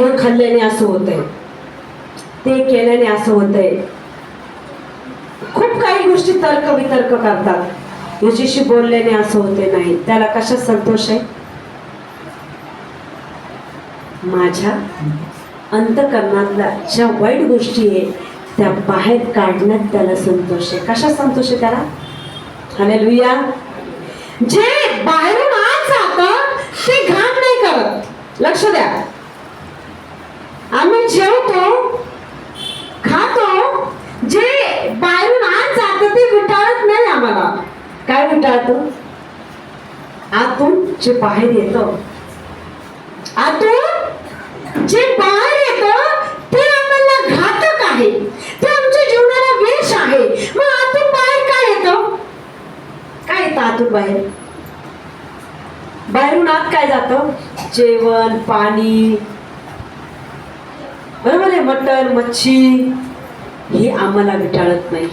हे खाल्ल्याने असं होतंय, ते केल्याने असं होतंय. खूप काही गोष्टी तर्क वितर्क करतात. याच्याशी बोलल्याने असं होते. नाही, त्याला कशात संतोष आहे? माझ्या अंतःकरणातल्या ज्या वाईट गोष्टी आहे त्या बाहेर काढण्यात त्याला संतोष आहे. कशात संतोष आहे त्याला? हालेलुया. जे बाहेरून आत जातं ते घाण नाही करत. लक्ष द्या, आम्ही जेवतो खातो, जे बाहेरून आत जातं ते विटाळत नाही आम्हाला. काय विटाळतं? आतून जे बाहेर येतं, आतून जे बाहेर येतं ते आम्हाला घातक आहे, ते आमच्या जीवनाला विष आहे. मग आतून बाहेर काय येतं? काय येतं आतून बाहेर? बाहेरून आत काय जातं? जेवण, पाणी, बरोबर आहे, मटण, मच्छी, हे आम्हाला विटाळत नाही.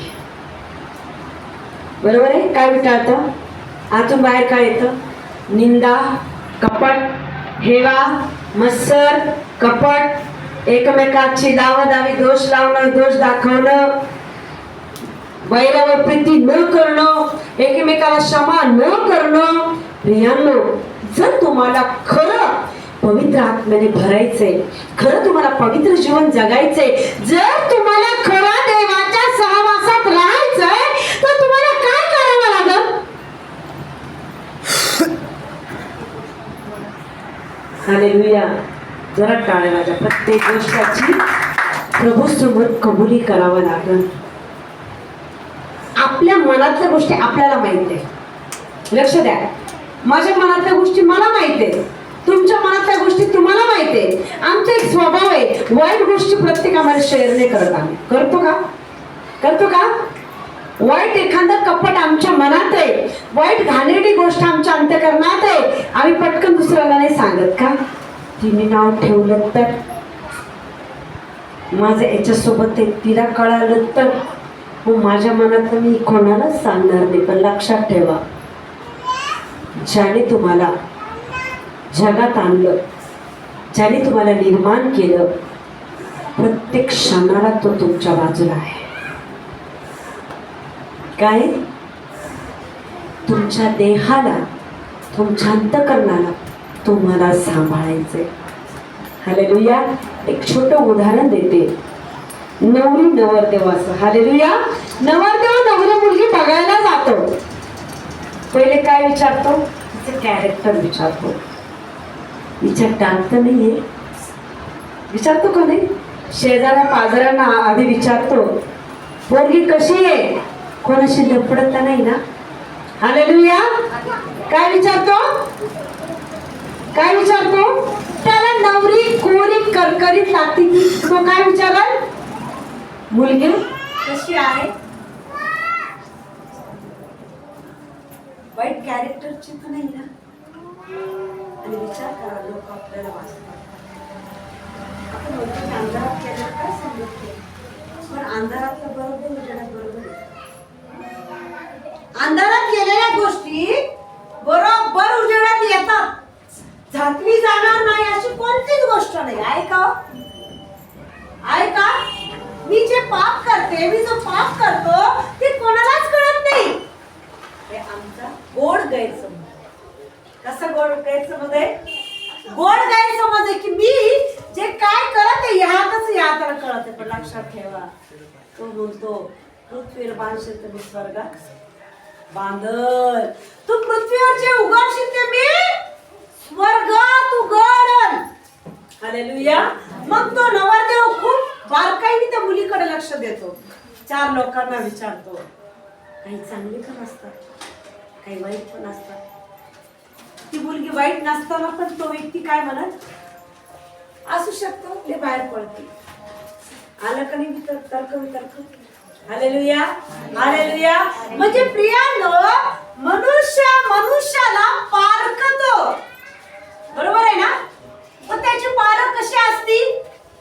बरोबर आहे. काय विटाळतं? आतून बाहेर काय येतं? निंदा, कपट, हेवा, मत्सर, कपट, एकमेकाची दावादावी, दोष लावणं, दोष दाखवणं, वैरावर प्रीती न करणं, एकमेकाला क्षमा न करणं. प्रियांनो, जर तुम्हाला खरं पवित्र आत्म्याने भरायचंय, खरं तुम्हाला पवित्र जीवन जगायचंय, जर तुम्हाला खरं देवाच्या सहवासात राहायचंय, तर तुम्हाला काय करावं लागेल? हालेलुया. जरा टाळ्या वाजवा. प्रत्येक गोष्टीची प्रभू समोर कबुली करावं लागेल. आपल्या मनातल्या गोष्टी आपल्याला माहिती आहे. लक्ष द्या, माझ्या मनातल्या गोष्टी मला माहिती आहे, तुमच्या मनातल्या गोष्टी तुम्हाला माहिती आहे. आमचा एक स्वभाव आहे, वाईट गोष्टी प्रत्येक आम्हाला शेअर नाही करत. आम्ही करतो का? करतो का? वाईट एखादं कपट आमच्या मनात आहे, वाईट घाणेरडी गोष्ट आमच्या अंतःकरणात आहे, आम्ही पटकन दुसऱ्याला नाही सांगत का? तिने नाव ठेवलं तर, माझं याच्यासोबत ते तिला कळालं तर, मग माझ्या मनात मी कोणालाच सांगणार नाही. पण लक्षात ठेवा, ज्याने तुम्हाला जगात आणलं, ज्याने तुम्हाला निर्माण केलं, प्रत्येक क्षणाला तो तुमच्या बाजूला आहे. काय? तुमच्या देहाला, तुमच्या अंतःकरणाला तुम्हाला सांभाळायचंय. हालेलुया. एक छोटं उदाहरण देते. नवरी नवरदेवाचं. हालेलुया. नवरदेव नवरी मुलगी बघायला जातो. पहिले काय विचारतो? तिचं कॅरेक्टर विचारतो. विचार टाकतं नाहीये, विचारतो का नाही? शेजाऱ्या पाजाऱ्यांना आधी विचारतो, पोरगी कशी आहे, कोणाशी लपडत नाही ना? हालेलुया. काय विचारतो? काय विचारतो? त्याला नवरी कोरी करकरीत लागते की तो काय विचारल? मुलगी कशी आहे? वाईट कॅरेक्टरची तर नाही ना? आणि विचार करा, लोक आपल्याला वाचतात. आपण म्हणतो की अंधारात केलं काय समजते, पण अंधारातलं बरोबर उजेडात बरोबर आहे. अंधारात केलेल्या गोष्टी बरोबर उजेडात येतात. झाकली जाणार नाही अशी कोणतीच गोष्ट नाही. आहे का? आहे का? मी जे पाप करते, मी जो पाप करतो, ते कोणालाच कळत नाही. हे आमचा गोड गैरसमज. कसा गोड गैरसमज आहे? गोड गैरसमज आहे की मी जे काय करत आहे ह्यातच याला कळत आहे. पण लक्षात ठेवा, तो बोलतो पृथ्वीवर बांधशील तर मी स्वर्गात बांधल. तू पृथ्वीवर जे उघडशील ते मी स्वर्गात उघडल. हालेलुया. मग तो नवरदेव खूप बारकाईने त्या मुलीकडे लक्ष देतो. 4 लोकांना विचारतो. काही चांगले पण असतात, काही वाईट पण असतात. ती मुलगी वाईट नसताना पण तो व्यक्ती काय म्हणत असू शकतो, ते बाहेर पडते. आलं का नाही तर्क वितर्क? हालेलुया. हालेलुया. म्हणजे प्रियांनो, मनुष्य मनुष्याला पारखतो. बरोबर आहे ना? पण त्याची पारख कशी असती?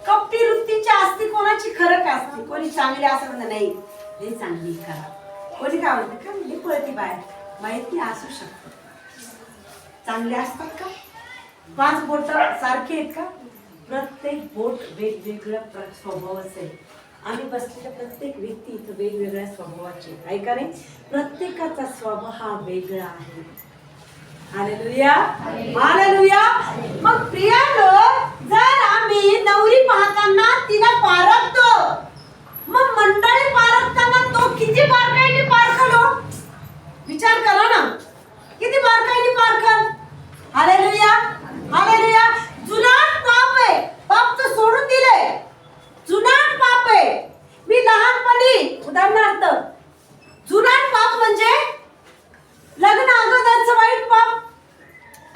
कपटी वृत्तीची असती. कोणाची खरं का असती? कोणी चांगली असं म्हणत नाही, हे चांगली करा. कोणी काय म्हणत का मी पळती बाहेर, माहिती असू शकत. चांगले असतात का? 5 बोट सारखे आहेत का? प्रत्येक बोट वेगवेगळ्या स्वभावाचं आहे. आम्ही बसलेल्या प्रत्येक व्यक्ती इथं वेगवेगळ्या स्वभावाची आहे का नाही? प्रत्येकाचा स्वभाव हा वेगळा आहे. Hallelujah, hallelujah. मग प्रियानो, जर आम्ही नवरी पाहताना तिला पारखतो, मग मंडळी पारखताना तो किती बारकाईने पारखलो? विचार करा ना, किती बारकाईने पारखल? Hallelujah, hallelujah. जुनाट पाप आहे, पाप तर सोडून दिले. जुनाट पाप आहे. मी लहानपणी उदाहरणार्थ, जुनाट पाप म्हणजे लग्न अगोदरचं वाईट पाप.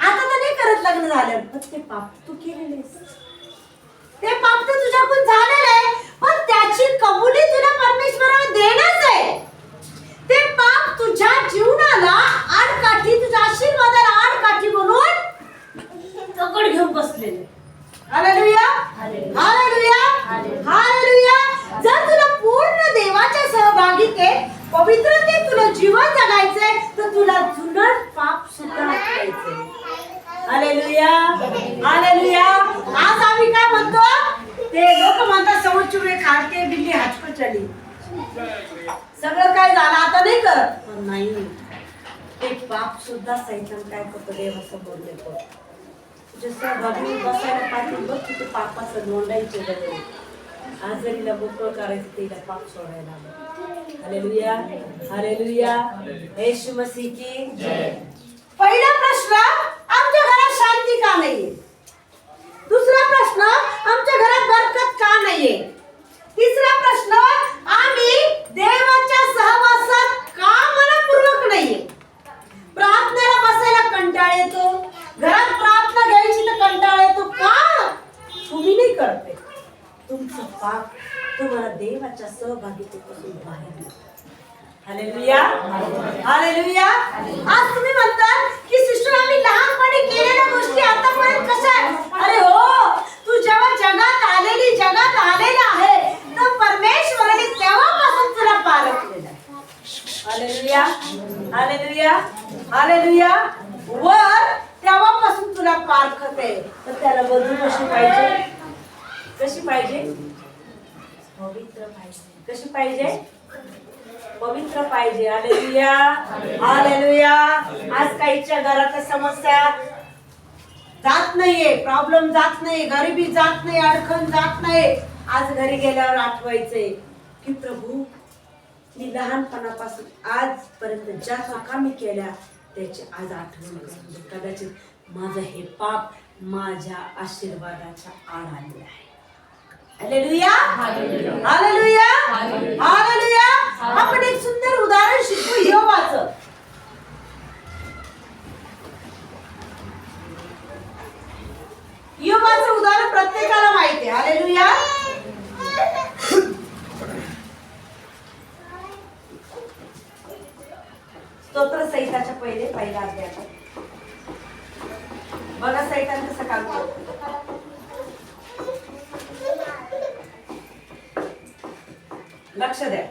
आता तर नाही करत लग्न झालं, पण ते पाप तू केलेलेस. ते पाप तर तुझ्याकडून झालेलं आहे, पण त्याची कबुली तुला परमेश्वराला देणंच आहे. ते पाप तुझ्या जीवनाला आडकाठी, तुझ्या आशीर्वादाला आडकाठी म्हणून दगड घेऊन बसलेले. Hallelujah, hallelujah, hallelujah. जर तुला पूर्ण देवाच्या सहभागितेत पवित्रतेत तुला जीवन जगायचंय, तर तुला जुनाट पाप सुद्धा करायचंय. Hallelujah, hallelujah. आज आम्ही काय म्हणतो? ते लोक म्हणतात समोरची खाते बिल्ली हात चली. सगळं काय झालं आता नाही करत, पण नाही, ते पाप सुद्धा सैतान काय करतो? देवासमोर देतो. जसं बघून बसायला पाहिजे बघ, तिथे पापाचं नोंदायचे बघ. आजारीला मोकळं करायचं, तिला पाप सोडायला. Hallelujah, hallelujah. येशू मसीह की जय. पहिला प्रश्न, आमच्या घरात शांती का नाहीये? दुसरा प्रश्न, आमच्या घरात बरकत का नाहीये? तिसरा प्रश्न, आम्ही देवाच्या सहवासात का मनपूर्वक नाहीये? प्रार्थनेला बसायला कंटाळ येतो, घरात प्रार्थना घ्यायची तर कंटाळ येतो का? तुम्ही नाही करते. तुमचं पाप तुम्हाला देवाच्या सहभागितेपासून बाहेर. Hallelujah, hallelujah. आज तुम्ही म्हणतात की सिस्टर आम्ही लहानपणी केलेल्या गोष्टी आतापर्यंत कशा आहेत? अरे हो, तू जेव्हा जगात आलेला आहे, तर परमेश्वराने तेव्हापासून तुला पारखलेलं आहे. Hallelujah, hallelujah, hallelujah. वर तेव्हापासून तुला पारखते, तर त्याला बदलू कशी पाहिजे? कशी पाहिजे? पवित्र पाहिजे. कशी पाहिजे? पवित्र पाहिजे. Hallelujah, hallelujah. आज काहीच्या घरात समस्या जात नाहीये, प्रॉब्लेम जात नाही, गरिबी जात नाही, अडचण जात नाही. आज घरी गेल्यावर आठवायचंय की प्रभू, मी लहानपणापासून आजपर्यंत ज्या चुका मी केल्या त्याची आज आठवण करून. कदाचित माझं हे पाप माझ्या आशीर्वादाच्या आड आलेलं आहे. Hallelujah, hallelujah, hallelujah. आपण एक सुंदर उदाहरण शिकू योबाचं. योबाचं उदाहरण प्रत्येकाला माहिती आहे. हालेलुया. स्तोत्र संहिताच्या पहिला अध्याय बघा, सैतान कसं काम करतो. लक्ष द्या.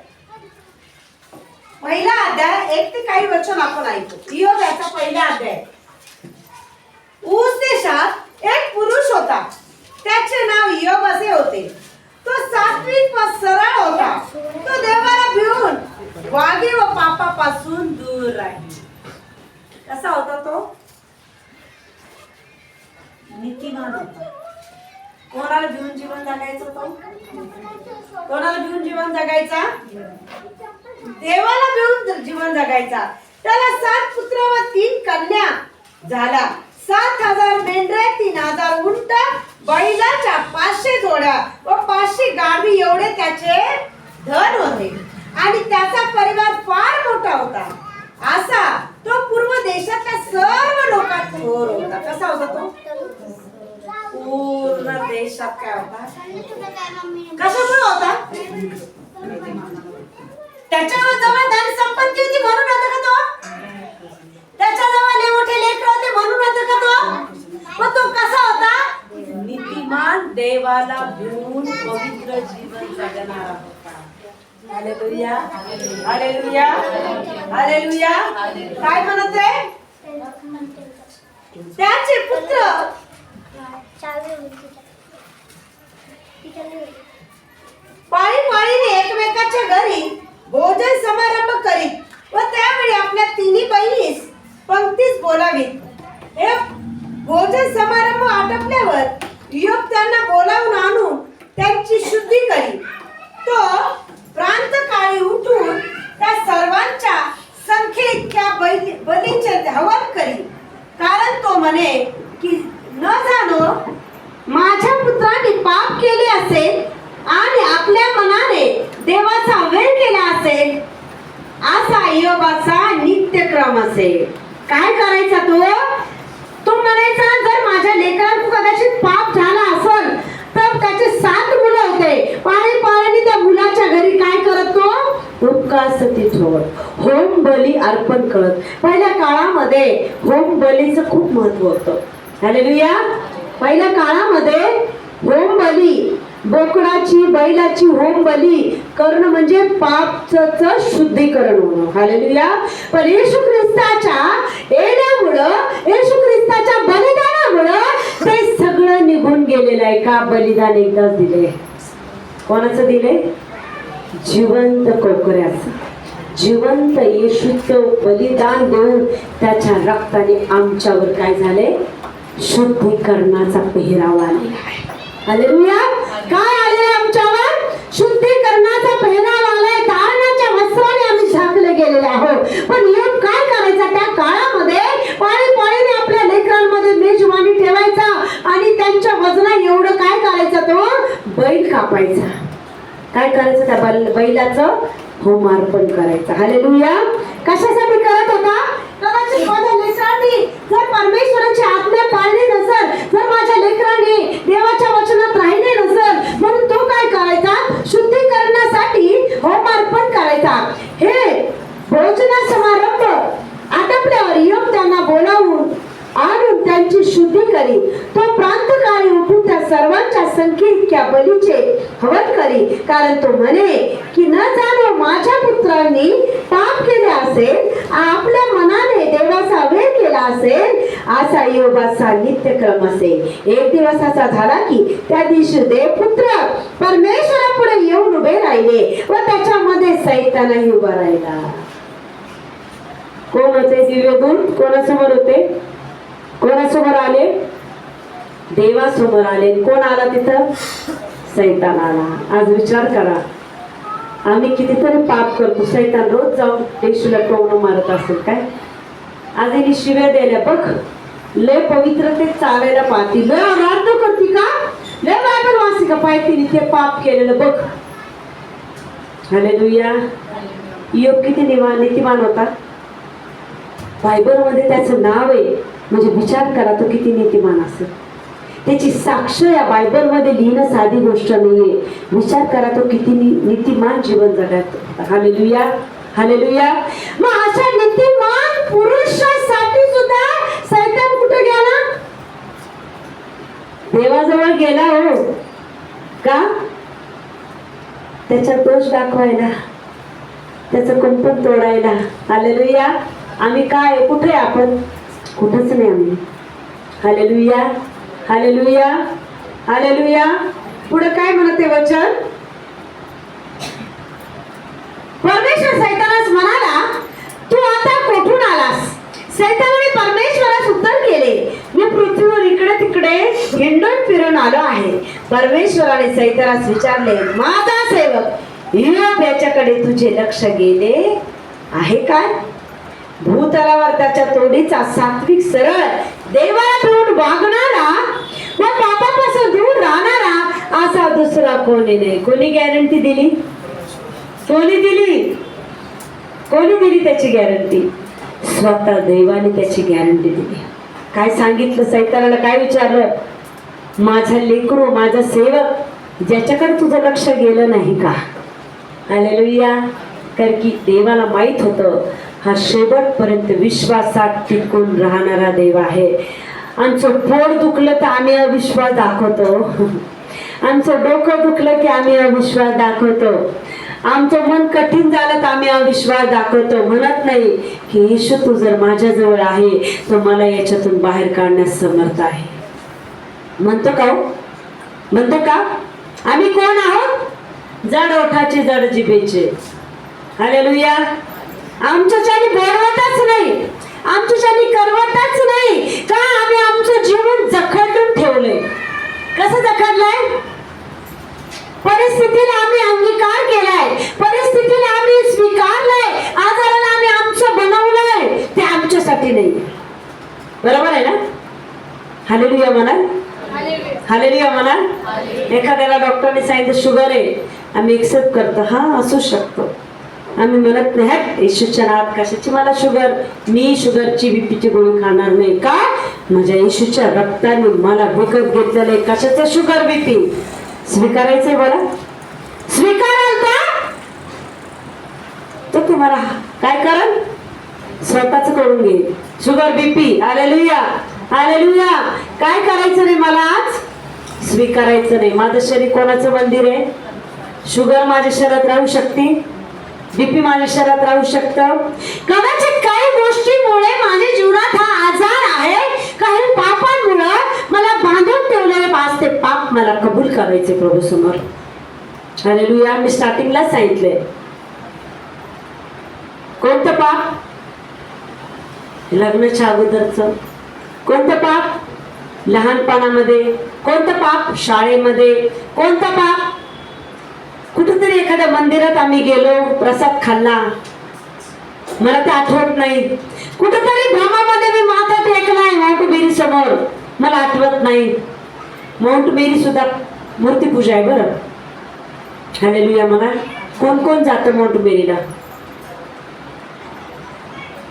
पहिला अध्याय 1 ते काही वचन आपण ऐकू. इयोब याचा पहिला अध्याय. ऊस देशात एक पुरुष होता, त्याचे नाव इयोब असे होते. तो सात्विक व सरळ होता. तो देवाला भिवून वागे व पापापासून दूर राहील. कसा होता तो? नीतिमान होता. कोणाला भिवून जीवन जगायचं तो? कोणाला भिवून जीवन जगायचा? देवाला भिवून जीवन जगायचा. त्याला 7 पुत्र व 3 कन्या झाला. 7,000 मेंढरे, 3,000 उंट, बैलाच्या 500 जोड्या व 500 गाढवी एवढे त्याचे धन होते. आणि त्याचा परिवार फार मोठा होता. असा तो पूर्व देशातल्या सर्व लोकात थोर होता. कसा होता तो? पूर्ण देशात काय होता? कशामुळे होता? त्याच्यावर जवळ धन संपत्ती होती म्हणून होता का तो? त्याच्याजवळ लय मोठे लेकर होते म्हणून होता का तो? मग तो कसा होता? नीतिमान, देवाला भिवून पवित्र जीवन जगणारा होता. Hallelujah, hallelujah, hallelujah. काय म्हणत आहे? त्याचे पुत्र पाळी पाळीने एकमेकाच्या घरी भोजन समारंभ करीत व त्यावेळी आपल्या तिन्ही बहिणीस पंक्तीस बोलावीत. हे भोजन समारंभ आटपल्यावर युवक त्यांना बोलावून आणून त्यांची शुद्धी करी. तो प्रांतकाळी उठून त्या सर्वांच्या संख्येइतक्या बलीचे हवन करी. कारण तो म्हणे की न जाणो माझ्या पुत्राने पाप केले असेल आणि आपल्या मनाने देवाचा वेळ केला असेल असा योगाचा नित्यक्रम असेल. काय करायचा तो म्हणायचा जर माझ्या लेकरांना कदाचित पाप झाला असेल तर त्याचे 7 मुलं होते. पाळी पाळीने त्या मुलाच्या घरी काय करत तो उपवास ठेवत होम बली अर्पण करत. पहिल्या काळामध्ये होम बलीचं खूप महत्व होतं. हालेलुया. पहिल्या काळामध्ये होम बली बोकडाची बैलाची होम बली करणं म्हणजे पापचं शुद्धीकरण होणं. हालेलुया. पण येशू ख्रिस्ताच्या येण्यामुळं येशू ख्रिस्ताच्या बलिदानामुळं ते सगळं निघून गेलेलं आहे. का बलिदान एकदाच दिले. कोणाचं दिले? जिवंत कोकऱ्याचं. जिवंत येशूचं बलिदान देऊन त्याच्या रक्ताने आमच्यावर काय झाले? शुद्धीकरणाचा पेहराव आलेला आहे. हालेलुया. काय आले आमच्यावर? शुद्धीकरणाचा पेहराव आलाय. धारणाच्या वस्त्राने आम्ही झाकले गेलेले आहोत. पण योग काय करायचा त्या काळामध्ये? पाळी पाळीने आपल्या लेकरांमध्ये मेजवानी ठेवायचा आणि त्यांच्या वजना एवढं काय करायचा? तो बैल कापायचा. काय करायचं? त्या बैलाचं होमार्पण करायचं. हालेलुया. कशासाठी करत होता? कदाचित माझ्या लेकरांनी जर परमेश्वराची आज्ञा पाळली नसेल, जर माझ्या लेकरांनी देवाच्या वचनात राहिले नसेल, म्हणून तो काय करायचा? शुद्धीकरणासाठी होमार्पण करायचा. हे भोजन समारंभ आटपल्यावर योग त्यांना बोलावून आणून त्यांची शुद्धी करी. तो प्रांतकाळी उठून त्या सर्वांच्या संख्येइतक्या बलीचे हवन करी. कारण तो म्हणे की न जाणो माझ्या पुत्रांनी पाप केले असेल, आपल्या मनाने देवाचा वेळ केला असेल असा योगाचा नित्यक्रम असेल. एक दिवस असा झाला की त्या दिवशी देवपुत्र परमेश्वरापुढे येऊन उभे राहिले व त्याच्यामध्ये सैतानही उभा राहिला. कोण होते दिव्यदूत? कोणासमोर होते? कोणासमोर आले? देवासमोर आले. कोण आला तिथं? सैतान आला. आज विचार करा, आम्ही कितीतरी पाप करतो. सैतान रोज जाऊन येशूला टोमणं मारत असेल काय? आज हिने शिव्या द्यायला बघ, लय पवित्रतेत चालायला पाहती, लय आराधना करती का, लय बायबल वाचती का, पाहती ते पाप केलेलं बघ. हालेलुया. योग किती नीतिमान होता. बायबलमध्ये त्याचं नाव आहे. म्हणजे विचार करा तो किती नीतिमान असेल. त्याची साक्ष या बायबलमध्ये लिहिणं साधी गोष्ट नाहीये. विचार करा तो किती नीतिमान जीवन जगत. हालेलुया. हालेलुया. मग अशा नीतिमान पुरुषासाठी सुद्धा सैतान कुठे गेला? देवाजवळ गेला. हो का? त्याचा दोष दाखवायला, त्याचं कंपन तोडायला. हालेलुया. आम्ही काय कुठे? आपण कुठंच नाही आम्ही. हालेलुया. हालेलुया. हालेलुया. पुढे काय म्हणते वचन? परमेश्वर सैतानास म्हणाला, तू आता कुठून आलास? सैतानाने परमेश्वरास उत्तर केले, मी पृथ्वीवर इकडे तिकडे हिंडून फिरून आलो आहे. परमेश्वराने सैतानास विचारले, माझा सेवक योग याच्याकडे तुझे लक्ष गेले आहे काय? भूतलावर त्याच्या तोडीचा सात्विक सरळ देवाला ठेवून वागणारा व पापापासून दूर राहणारा असा दुसरा कोणी नाही. कोणी गॅरंटी दिली? कोणी दिली? कोणी दिली त्याची गॅरंटी? स्वतः देवाने त्याची गॅरंटी दिली. काय सांगितलं? सैतानाला काय विचारलं? माझा लेकरू, माझा सेवक ज्याच्याकडे तुझं लक्ष गेलं नाही का? हालेलुया. कारण की देवाला माहित होतं हा शेवटपर्यंत विश्वासात टिकून राहणारा देव आहे. आमचं पोट दुखलं तर आम्ही अविश्वास दाखवतो. आमचं डोकं दुखलं की आम्ही अविश्वास दाखवतो. आमचं मन कठीण झालं तर आम्ही अविश्वास दाखवतो. म्हणत नाही की येशू तू जर माझ्याजवळ आहे तर मला याच्यातून बाहेर काढण्यास समर्थ आहे. म्हणतो का? म्हणतो का? आम्ही कोण आहोत? जड ओठाचे जड जिभेचे. हालेलुया. आमच्याच्याने बोलवतच नाही, आमच्याच्याने करवतच नाही का? आम्ही आमचं जीवन जखडून ठेवलंय. कसं जखडलंय? परिस्थितीला आम्ही अंगीकार केलाय, परिस्थितीला आम्ही स्वीकारलंय, आजाराला आम्ही आमचं बनवलंय. ते आमच्यासाठी नाही. बरोबर आहे ना? हालेलुया म्हणा, हालेलुया म्हणा. एखाद्याला डॉक्टरने सांगितलं शुगर आहे, आम्ही एक्सेप्ट करतो, हा असू शकतो. आम्ही म्हणत नाही येशूच्या नावात कशाची मला शुगर, मी शुगरची बीपीची गोळी खाणार नाही. का? माझ्या येशूच्या रक्ताने मला विकत घेतलेले कशाचं शुगर बीपी. स्वीकारायचंय मला, स्वीकाराल का? तर तुम्हाला काय कराल? स्वतःच करून घे शुगर बीपी. Hallelujah, hallelujah. काय करायचं नाही मला आज? स्वीकारायचं नाही. माझं शरीर कोणाचं मंदिर आहे? शुगर माझ्या शरीरात राहू शकते, बीपी माझ्या शरीरात राहू शकतं. कदाचित काही गोष्टीमुळे माझ्या जीवनात हा आजार आहे, काही पापांमुळे मला बांधून ठेवलेले पाच ते पाप मला कबूल करायचे प्रभू समोर. हालेलुया. मी स्टार्टिंगला सांगितलंय कोणतं पाप? लग्नाच्या अगोदरचं. कोणतं पाप? लहानपणामध्ये. कोणतं पाप? शाळेमध्ये. कोणतं पाप? कुठेतरी एखाद्या मंदिरात आम्ही गेलो, प्रसाद खाल्ला, मला ते आठवत नाही. कुठेतरी भ्रमामध्ये मी माथा टेकलाय माउंट मेरी समोर, मला आठवत नाही. माउंट मेरी सुद्धा मूर्तीपूजा आहे बरं. हालेलुया म्हणा. कोण कोण जातं माउंट मेरीला?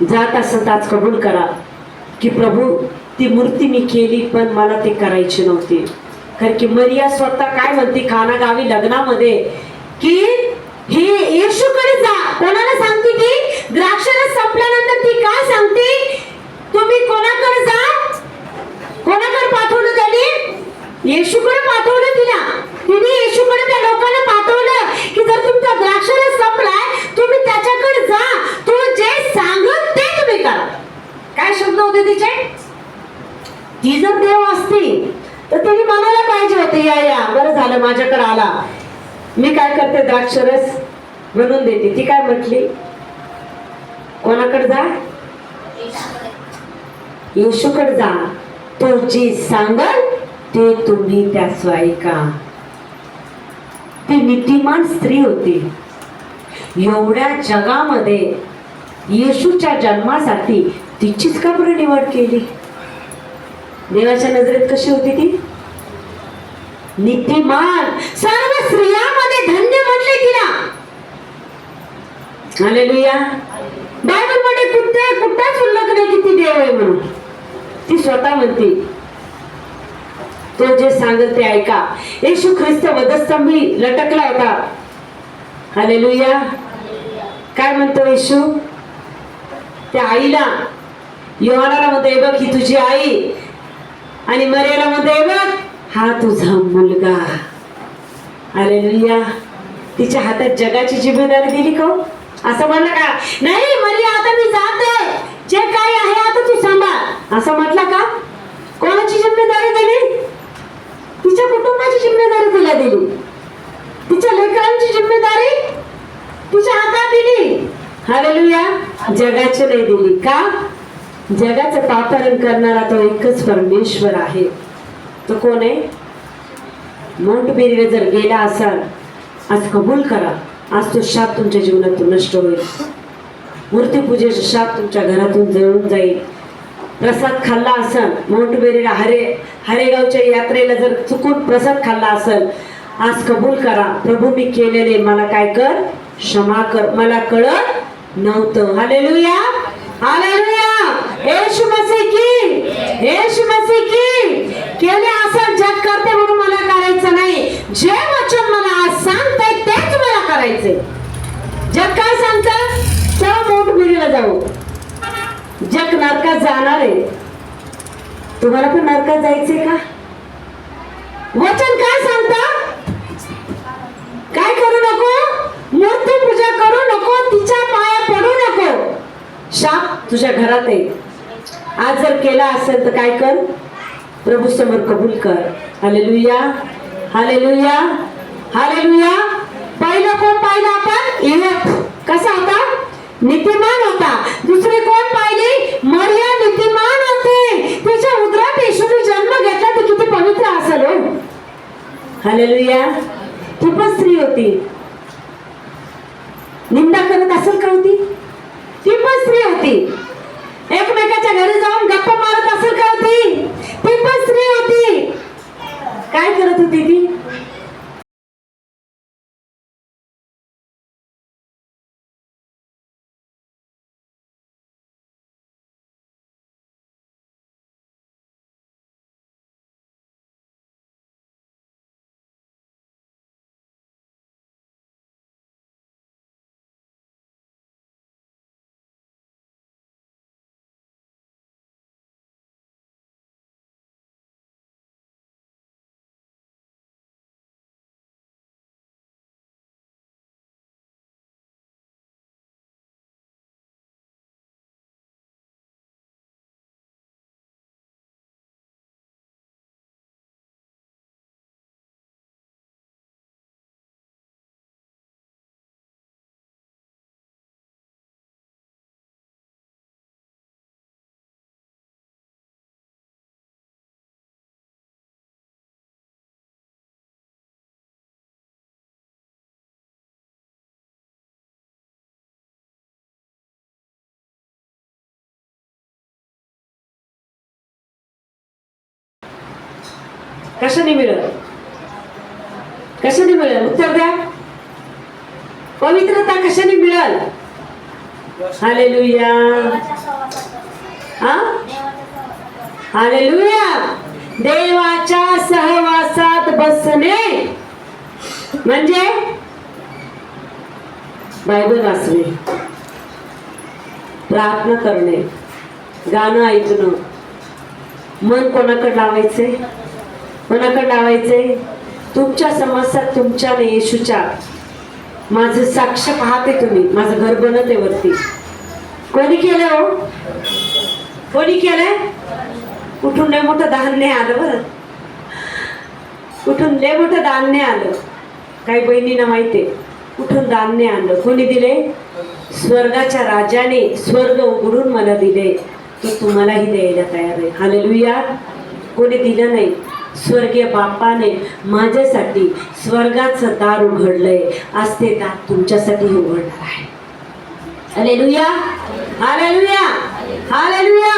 जात असत आज कबूल करा की प्रभू ती मूर्ती मी केली पण मला ते करायची नव्हती. कारण की मरिया स्वतः काय म्हणते काना गावी लग्नामध्ये की हे येशूकडे जा. कोणाला सांगते की द्राक्षरस संपल्यानंतर ती काय सांगते? तुम्ही कोणाकडे जा? कोणाकडे पाठवलं त्यांनी? येशूकडे पाठवलं तिला. तिने येशूकडे त्या लोकांना पाठवलं की जर तुमचा द्राक्षरस संपलाय तुम्ही त्याच्याकडे जा, तो जे सांगत ते तुम्ही करा. काय शब्द होते तिचे? ती जर देव असती तर तिने म्हणायला पाहिजे होते या या बरं झालं माझ्याकडे आला, मी काय करते द्राक्षरस बनवून देते. ती काय म्हटली? कोणाकडे जा? येशूकडे जा, तो जे सांगल ते तुम्ही त्याच ऐका. ती नीतिमान स्त्री होती. एवढ्या जगामध्ये येशूच्या जन्मासाठी तिचीच का बरं निवड केली? देवाच्या नजरेत कशी होती ती? नीतिमान. सर्व स्त्रियांमध्ये धन्य म्हटले तिला. हालेलुया. बायबल मध्ये कुठेच उल्लेख नाही की ती देव आहे म्हणून. ती स्वतः म्हणते तो जे सांगेल ते ऐका. येशू ख्रिस्त वधस्तंभी लटकला होता. हालेलुया. काय म्हणतो येशू त्या आईला? योहानाला म्हणते बघ ही तुझी आई, आणि मरियाला म्हणते बघ हा तुझा मुलगा. हालेलुया. तिच्या हातात जगाची जिम्मेदारी दिली का? असं म्हणलं का? नाही मरिया आता मी जाते, जे काय आहे आता तू सांभाळ, असं म्हटलं का? कोणाची जिम्मेदारी दिली? तिच्या कुटुंबाची जिम्मेदारी तिला दिली. तिच्या लेकरांची जिम्मेदारी तिच्या हातात दिली. हालेलुया. जगाची नाही दिली. का? जगाचं पापहरण करणारा तो एकच परमेश्वर आहे. तो कोण आहे? माउंट मेरीला जर गेला असाल आज कबूल करा, आज तो शाप तुमच्या जीवनातून नष्ट होईल. मूर्तीपूजेचा शाप तुमच्या घरातून जळून जाईल. प्रसाद खाल्ला असेल माउंट मेरीला, हरेगावच्या यात्रेला जर चुकून प्रसाद खाल्ला असेल, आज कबूल करा प्रभू मी केलेले मला काय कर, क्षमा कर, मला कळत नव्हतं. Hallelujah, hallelujah. येशू मसीह की, येशू मसीह की. केले असं जग करते म्हणून मला करायचं नाही. जे वचन मला आज सांगताय तेच मला करायचंय. जग काय सांगतं? चला माउंट मेरीला जाऊ. जग नरकात जाणार आहे. तुम्हाला पण नरकात जायचंय का? वचन काय सांगतं? काय करू नको? मूर्ती पूजा करू नको, तिच्या पाया पडू नको. शाप तुझ्या घरात आहे. आज जर केला असेल तर काय कर? प्रभू समोर कबूल कर. Hallelujah, hallelujah, hallelujah. पहिलं कोण पाहिलं आपण? इय्योब. कसा होता? नीतिमान होता. दुसरे कोण पाहिले? मरिया नीतिमान होते. तिच्या उदरात येशूने जन्म घेतला. ती किती पवित्र असेल हो. हालेलुया. ती पण स्त्री होती. निंदा करत असेल का होती? ती पण स्त्री होती. एकमेकाच्या घरी जाऊन गप्पा मारत असेल का होती? ती पण स्त्री होती. काय करत होती ती? कशाने मिळेल? कशाने मिळेल? उत्तर द्या. पवित्रता कशाने मिळेल? हालेलुया. हालेलुया. देवाच्या सहवासात बसणे म्हणजे बायबल वाचणे, प्रार्थना करणे, गाणं ऐकणं. मन कोणाकडे लावायचे? कोणाकडे लावायचे? तुमच्या समस्यात तुमच्या आणि येशूच्या. माझं साक्ष पाहते तुम्ही. माझं घर बनत आहे वरती. कोणी केलं हो? कोणी केलंय? कुठून लय मोठं धान्य आलं बरं. कुठून लय मोठं धान्य आलं. काही बहिणींना माहितीये कुठून धान्य आलं. कोणी दिले? स्वर्गाच्या राजाने स्वर्ग उघडून मला दिले. तो तुम्हालाही द्यायला तयार आहे. हालेलुया. कोणी दिलं नाही. स्वर्गीय बापाने माझ्यासाठी स्वर्गाचं दार उघडलंय. आज ते दार तुमच्यासाठी उघडणार आहे. हालेलुया. हालेलुया. हालेलुया.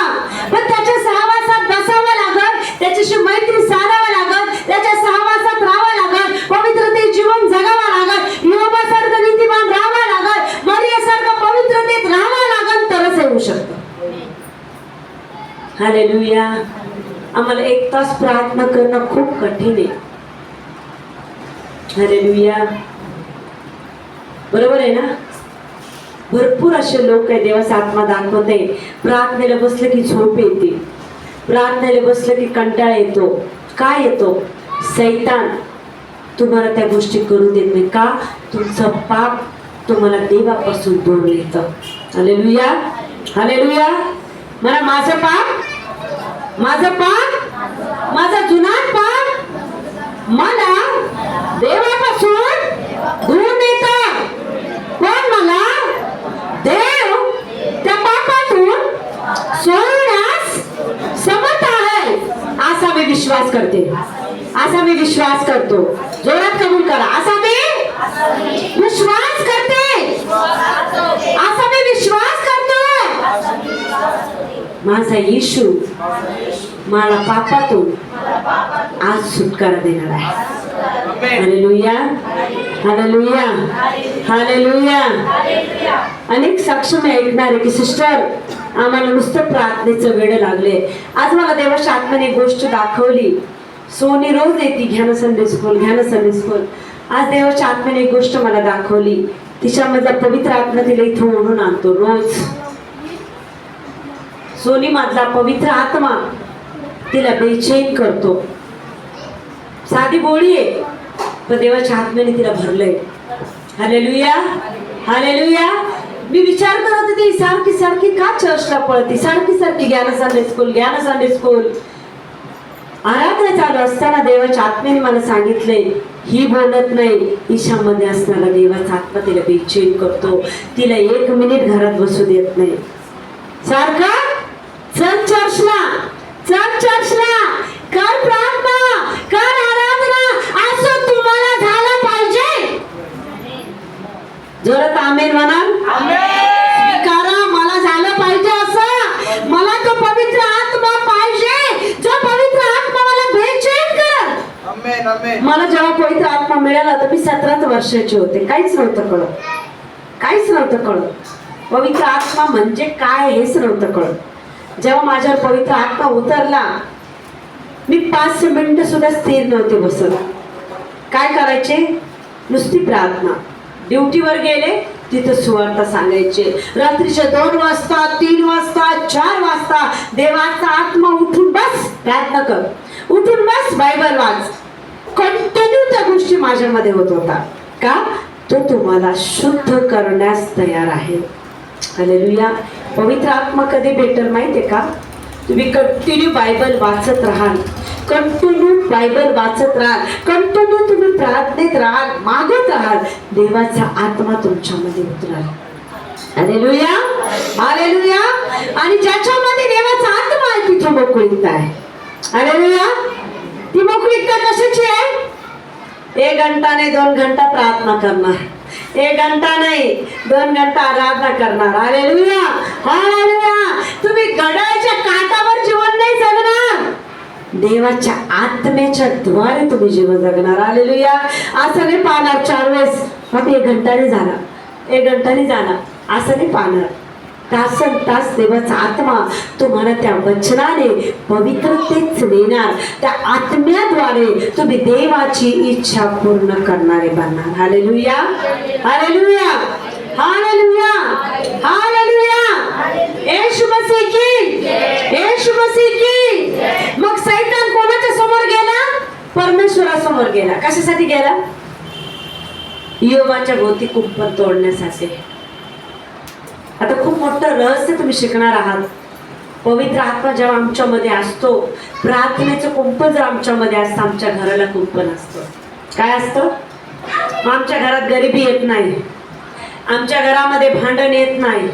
पण त्याच्या सहवासात बसावं लागल. त्याच्याशी मैत्री साधावं लागल. त्याच्या सहवासात राहावं लागल. पवित्रतेत जीवन जगावं लागल. योबासारखं नीतिमान राहावं लागल. मरियासारखं पवित्रतेत राहावं लागल. तरच येऊ शकतं. हालेलुया. आम्हाला 1 तास प्रार्थना करणं खूप कठीण आहे. हालेलुया. बरोबर आहे ना? भरपूर असे लोक आहे देवाचा आत्मा दाखवते. प्रार्थनेला बसलं की झोप येते. प्रार्थनेला बसलं की कंटाळा येतो. काय येतो? सैतान तुम्हाला त्या गोष्टी करू देत नाही. का? तुमचं पाप तुम्हाला देवापासून दूर नेतं. हालेलुया. हालेलुया. मला माझं पाप, माझा जुना पाप मला देवापासून दूर नेतं. पण मला देव त्या पापातून सोडण्यास समर्थ आहे असा मी विश्वास करते. असा मी विश्वास करतो. जोरात कबूल करा. असा मी विश्वास करते. असा मी विश्वास करतो. माझा येशू मला पापातून आज सुटकारा देणार आहे. हालेलुया. हालेलुया. हालेलुया. अनेक साक्ष मी ऐकणार आहे की सिस्टर आम्हाला नुसतं प्रार्थनेचं वेळ लागले. आज मला देवाच्या आत्म्याने एक गोष्ट दाखवली. सोनी रोज येते घ्या ना संडे स्कूल, घ्या ना संडे स्कूल. आज देवाच्या आत्म्याने एक गोष्ट मला दाखवली. तिच्यामधला पवित्र आत्मा तिला इथं ओढून आणतो रोज. सोनी मधला पवित्र आत्मा तिला बेचैन करतो. साधी गोळी आहे पण देवाच्या आत्म्याने तिला भरलंय. हालेलुया. हालेलुया. मी विचार करत होते सारखी सारखी का चर्चला पळती. सारखी सारखी घ्या ना संडे स्कूल, घ्या ना संडे स्कूल. आराधना चालू असताना देवाच्या आत्म्याने मला सांगितले, ही बोलत नाही, ईशामध्ये असणारा देवाचा आत्मा तिला बेचैन करतो, तिला 1 मिनिट घरात बसू देत नाही. सारखा चल चर्चला, चल चर्चला, कर प्रार्थना, कर आराधना, असं तुम्हाला झालं पाहिजे. जोरात आमेन म्हणाल. स्वीकारा, मला झालं पाहिजे असं. मला तो पवित्र आत्मा पाहिजे, जो पवित्र आत्मा मला बेचैन कर. मला जेव्हा पवित्र आत्मा मिळाला तर मी 17 वर्षाची होते. काहीच नव्हतं कळत, काहीच नव्हतं कळत. पवित्र आत्मा म्हणजे काय हेच नव्हतं कळत. जेव्हा माझ्यावर पवित्र आत्मा उतरला, मी 5 मिनिटं सुद्धा स्थिर नव्हते बसत. काय करायचे? नुसती प्रार्थना. ड्युटीवर गेले, तिथं सुवार्ता सांगायचे. रात्रीच्या 2 वाजता, 3 वाजता, 4 वाजता देवाचा आत्मा उठून बस, प्रार्थना कर, उठून बस, बायबल वाच. कंटिन्यू त्या गोष्टी माझ्यामध्ये होत होता. का? तो तुम्हाला शुद्ध करण्यास तयार आहे. हालेलुया. पवित्र आत्मा कधी भेटेल माहितीये का? तुम्ही कंटिन्यू बायबल वाचत राहाल, कंटिन्यू बायबल वाचत राहाल, कंटिन्यू तुम्ही प्रार्थनेत राहाल, मागत राहाल, देवाचा आत्मा तुमच्यामध्ये उतराल. Hallelujah, hallelujah. आणि ज्याच्यामध्ये देवाचा आत्मा आहे तिथे मोकळीकता आहे. हालेलुया. ती मोकळीकता कशाची आहे? 1 घंटा नाही 2 घंटा प्रार्थना करणार, 1 घंटा नाही 2 घंटा आराधना करणार. Hallelujah, hallelujah. तुम्ही घड्याळाच्या काठावर जीवन नाही जगणार, देवाच्या आत्म्याच्या द्वारे तुम्ही जीवन जगणार. हालेलुया. असं नाही पाहणार 4 वेळेस, मग 1 घंटाने झाला, 1 घंटाने झाला, असं नाही पाहणार. तासन तास देवाचा आत्मा तुम्हाला त्या वचनाने पवित्रतेच नेणार. त्या आत्म्याद्वारे तुम्ही देवाची इच्छा पूर्ण करणारे बनणार. Hallelujah, hallelujah, hallelujah, hallelujah. Yeshu Masih की, येशू मसीह की. मग सैतान कोणाच्या समोर गेला? परमेश्वरासमोर गेला. कशासाठी गेला? योबाच्या भोवती कुंपण तोडण्यासाठी. आता खूप मोठं रहस्य तुम्ही शिकणार आहात. पवित्र आत्मा जेव्हा आमच्यामध्ये असतो, प्रार्थनेचं कुंपण जर आमच्यामध्ये असतं, आमच्या घराला कुंपण असतं. काय असतं? आमच्या घरात गरिबी येत नाही, आमच्या घरामध्ये भांडण येत नाही,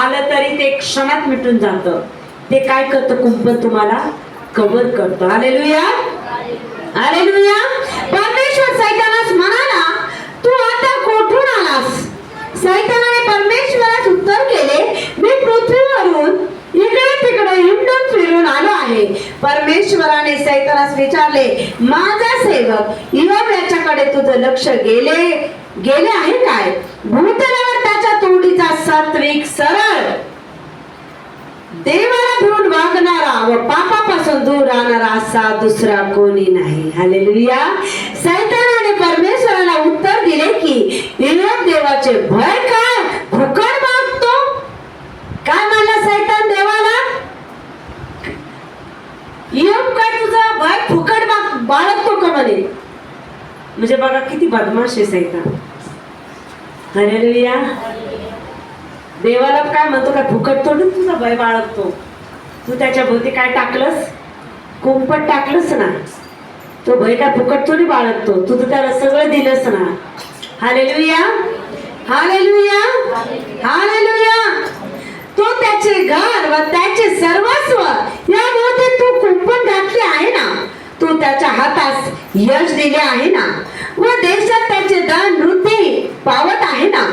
आलं तरी ते क्षणात मिटून जातं. ते काय करतं? कुंपण तुम्हाला कव्हर करतं. Hallelujah, hallelujah. परमेश्वर सैतानास म्हणाला, तू आता कोठून आलास? सैतानाने परमेश्वरास उत्तर केले, मी पृथ्वीवरून इकडे तिकडे हिंडून फिरून आलो आहे. परमेश्वराने सैतानास विचारले, माझा सेवक इयोब याच्याकडे तुझं लक्ष गेले आहे काय? भूतलावर त्याच्या तोंडीचा सात्विक, सरळ, देवाला भिवून वागणारा व पापापासून दूर राहणारा असा दुसरा कोणी नाही. हालेलुया. सैतानाने परमेश्वराला उत्तर दिले की इयोब देवाचे भय काय? फुकट मागतो. काय म्हणला सैतान देवाला? इयोब काय तुझा भय फुकट बाळगतो का म्हणे? म्हणजे बघा किती बदमाश आहे सैतान. हालेलुया. देवाला काय म्हणतो? काय फुकट तोडून तुझा भय बाळगतो. तू त्याच्या भोवती काय टाकलंस? कुंपण टाकलंस ना. तो भय काय फुकट थोडी बाळगतो, तू तर त्याला सगळं दिलंस ना. Hallelujah, hallelujah, hallelujah. तो त्याचे घर व त्याचे सर्वस्व यामध्ये तू कुंपण घातले आहे ना. तू त्याच्या हातास यश दिले आहे ना व देशात त्याचे धन वृद्धी पावत आहे ना.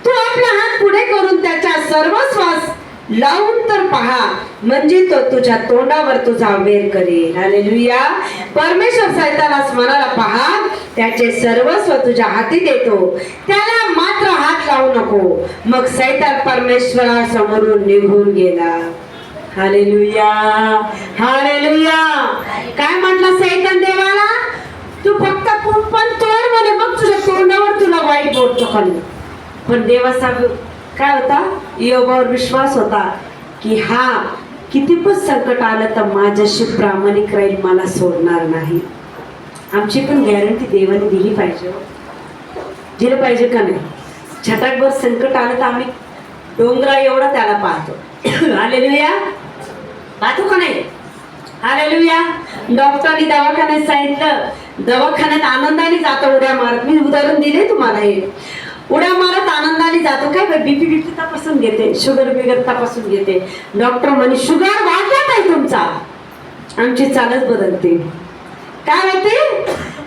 तू आपला हात पुढे करून त्याच्या सर्वस्वास लावून तर पहा, म्हणजे तो तुझ्या तोंडावर तुझा वेर करेल. हालेलुया. परमेश्वर सैतानास म्हणाला, पहा, त्याचे सर्वस्व तुझ्या हाती देतो, त्याला मात्र हात लावू नको. मग सैतान परमेश्वरासमोरून निघून गेला. Hallelujah, hallelujah. काय म्हटला सैतान देवाला? तू फक्त कुंपण तोड म्हणे, मग तुझ्या तोंडावर तुला वाईट बोलतो खाली. पण देवाचा काय होता? इयोबावर विश्वास होता की हा किती पण संकट आलं तर माझ्याशी प्रामाणिक राहील, मला सोडणार नाही. आमची पण गॅरंटी देवाने दिली पाहिजे, दिलं पाहिजे का नाही? झटाकभर संकट आलं तर आम्ही डोंगरा एवढा त्याला पाहतो. हालेलुया. पाहतो का नाही? हालेलुया. डॉक्टरनी दवाखान्यात सांगितलं, दवाखान्यात आनंदाने जातो उड्या मारत. मी उदाहरण दिले तुम्हाला हे. उड्या मारत आनंदाने जातो. काय बीपी तपासून घेते, शुगर बिगर तपासून घेते. डॉक्टर म्हणे शुगर वाढला काय तुमचा? आमची चालच बदलते. काय होते?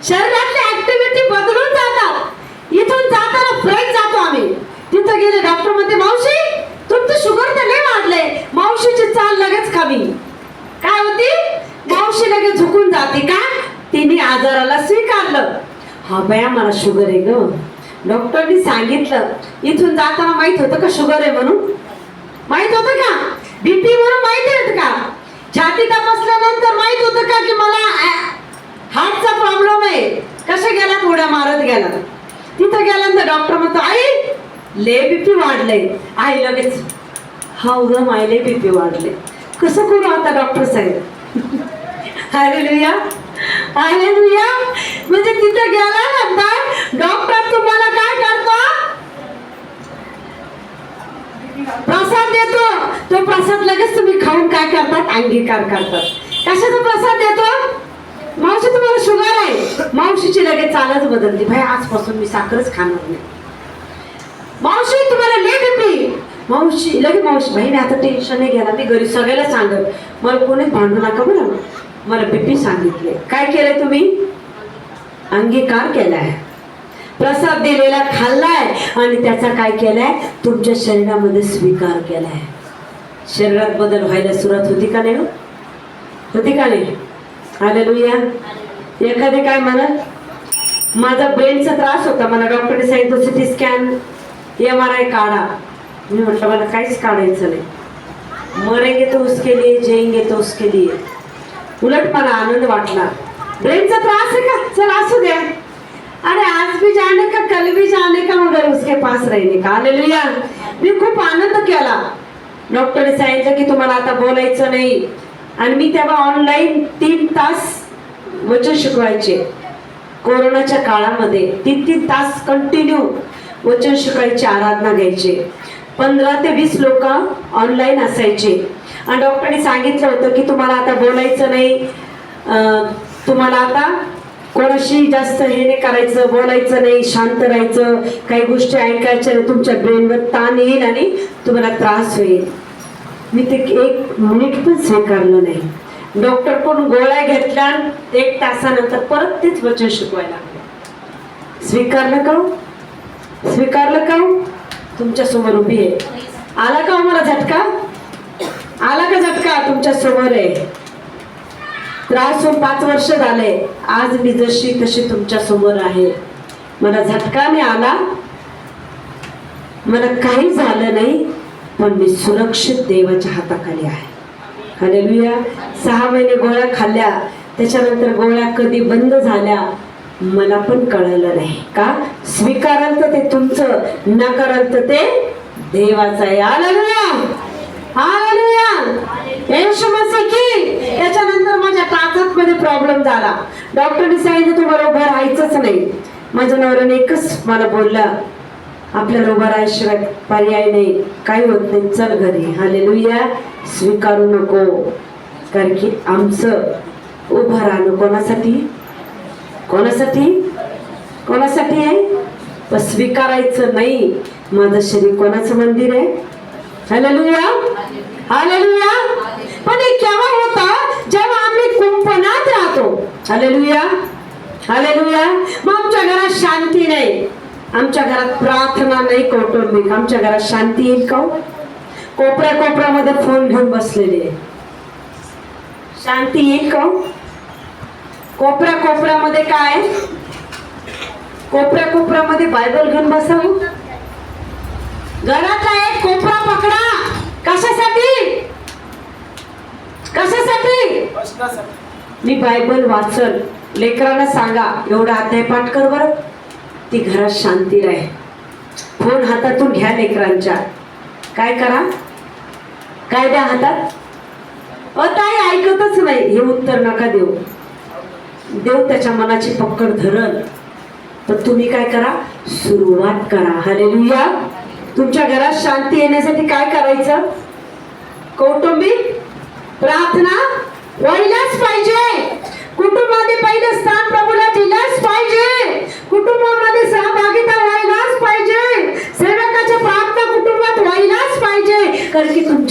शरीरातली ऍक्टिव्हिटी बदलून जातात. इथून जाताना फ्रेश जातो आम्ही. तिथं गेले डॉक्टर म्हणते मावशी तुमचं शुगर तर लय वाढलंय. मावशीची चाल लगेच कमी. काय होती? मावशी लगेच झुकून जाते. का? तिने आजाराला स्वीकारलं. हा बया मला शुगर आहे ग. डॉक्टरनी सांगितलं. इथून जाताना माहित होतं का शुगर आहे म्हणून? माहित होतं का? बीपी म्हणून माहिती होतं का? छाती तपासल्यानंतर माहित होतं का की मला हार्टचा प्रॉब्लेम आहे? कशा गेला? उड्या मारत गेला. तिथं गेल्यानंतर डॉक्टर म्हणतो आई ले बीपी वाढलंय. आई लगेच हा उद्या मायले बीपी वाढले. कसं करू आता डॉक्टर साहेब? Hallelujah hallelujah. म्हणजे तिथं गेल्यानंतर डॉक्टर तुम्हाला काय करतो? प्रसाद देतो. तो प्रसाद लगेच तुम्ही खाऊन काय करतात? अंगीकार करतात. कशाचा प्रसाद देतो? मावशी तुम्हाला शुगर आहे. मावशीची लगेच चालच बदलते. भाई आजपासून मी साखरच खाणार नाही. मावशी तुम्हाला ले बीपी. मावशी लगे मावशी भाई आता टेन्शन नाही घ्यायला. मी घरी सगळ्याला सांगत. मला कोणीच भांडू नका बरं. मला बीपी सांगितले. काय केलंय तुम्ही? अंगीकार केलाय. प्रसाद दिलेला खाल्लाय आणि त्याचा काय केलाय? तुमच्या शरीरामध्ये स्वीकार केलाय. शरीरात बदल व्हायला सुरुवात होती का नाही? होती का नाही? हालेलुया. एखादे काय म्हणत माझा ब्रेनचा त्रास होता. मला डॉक्टरने सांगितलं सिटी स्कॅन MRI काढा. मी म्हटलं मला काहीच काढायचं नाही. मरेंगे तो उसके लिए, जेंगे तो उसके लिए. उलट मला आनंद वाटला. ब्रेनचा त्रास आहे का? चल असू द्या. अरे आज भी जाने का कल भी जाने का मगर उसके पास रहने का. हालेलुया. मी खूप आनंद केला. डॉक्टरने सांगितलं की तुम्हाला आता बोलायचं नाही. आणि मी तेव्हा ऑनलाईन 3 तास वचन शिकवायचे. कोरोनाच्या काळामध्ये 3 तास कंटिन्यू वचन शिकवायचे, आराधना घ्यायचे. 15 ते 20 लोक ऑनलाईन असायचे. आणि डॉक्टरने सांगितलं होतं की तुम्हाला आता बोलायचं नाही. तुम्हाला आता कोणाशी जास्त हे नाही करायचं, बोलायचं नाही, शांत राहायचं, काही गोष्टी ऐकायच्या नाही. तुमच्या ब्रेनवर ताण येईल आणि तुम्हाला त्रास होईल. मी ते 1 मिनिट पण स्वीकारलं नाही. डॉक्टर पण गोळ्या घेतल्या. 1 तासानंतर परत तेच वचन शिकवायला लागले. स्वीकारलं का? स्वीकारलं का? तुमच्या समोर उभी आहे. आला का मला झटका? आला का झटका? तुमच्या समोर आहे. त्रास होऊन 5 वर्ष झाले. आज मी जशी तशी तुमच्या समोर आहे. मला झटका नाही आला. मला काही झालं नाही. पण मी सुरक्षित देवाच्या हाताखाली आहे. हालेलुया. 6 महिने गोळ्या खाल्ल्या. त्याच्यानंतर गोळ्या कधी बंद झाल्या मला पण कळलं नाही. का? स्वीकाराल तर ते तुमचं, नकाराल तर ते देवाचं आहे. Hallelujah hallelujah. येशू मसीह की. त्याच्यानंतर माझ्या टाचात प्रॉब्लेम झाला. डॉक्टरने सांगितलं तुम्हाला उभं राहायचंच नाही. माझ्या नवऱ्याने एकच मला बोलला आपल्याला उभं राहायशिवाय पर्याय नाही. काही होत नाही, चल घरी. हालेलुया. स्वीकारू नको. कारण की आमचं उभं राहणं कोणासाठी? कोणासाठी? कोणासाठी आहे? पण स्वीकारायचं नाही. माझं शरीर कोणाचं मंदिर आहे? Hallelujah hallelujah. पण हे केव्हा होतं? जेव्हा आम्ही कुंपणात राहतो. Hallelujah hallelujah. मग आमच्या घरात शांती नाही. आमच्या घरात प्रार्थना नाही कौटुंबिक. आमच्या घरात शांती येईल का? कोपऱ्या कोपऱ्यामध्ये फोन घेऊन बसलेले. शांती येईल का? कोपऱ्या कोपऱ्यामध्ये काय? कोपऱ्या कोपऱ्यामध्ये बायबल घेऊन बसावं. घरातला एक कोपरा पकडा. कशासाठी? कशासाठी? मी बायबल वाचल. लेकरांना सांगा एवढा अध्याय पाठ कर बरं. ती घरात शांती राहील. फोन हातातून घ्या लेकरांच्या. काय करा? काय द्या हातात? ताई ऐकतच नाही. हे उत्तर नका देऊ. देव त्याच्या मनाची पकड धरल. तर तुम्ही काय करा? सुरुवात करा. हालेलुया. तुमच्या घरात शांती येण्यासाठी काय करायचं? कौटुंबिक प्रार्थना व्हायलाच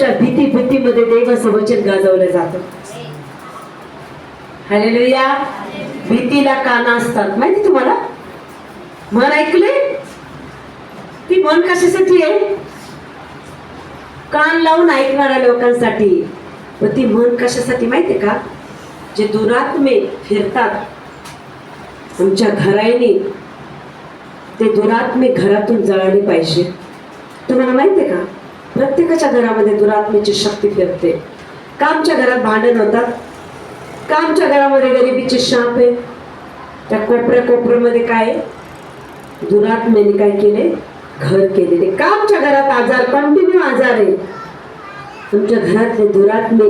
आपल्याला भीती भीतीमध्ये देवाचं वचन गाजवलं जातं. हालेलुया. भीतीला कान असतात, माहिती तुम्हाला? म्हण ऐकले? ती म्हण कशासाठी आहे? कान लावून ऐकणाऱ्या लोकांसाठी. व ती म्हण कशासाठी माहितीये का? जे दुरात्मे फिरतात आमच्या घराने, ते दुरात्मे घरातून जळाले पाहिजे. तुम्हाला माहितीये का? प्रत्येकाच्या घरामध्ये दुरात्मेची शक्ती फिरते. का आमच्या घरात भांडण होतात? का आमच्या घरामध्ये गरिबीचे शाप आहे? त्या कोपऱ्यामध्ये काय आहे? दुरात्मेने काय केले? घर केलेले. का आमच्या घरात आजार, कंटिन्यू आजार आहे? तुमच्या घरातले दुरात्मे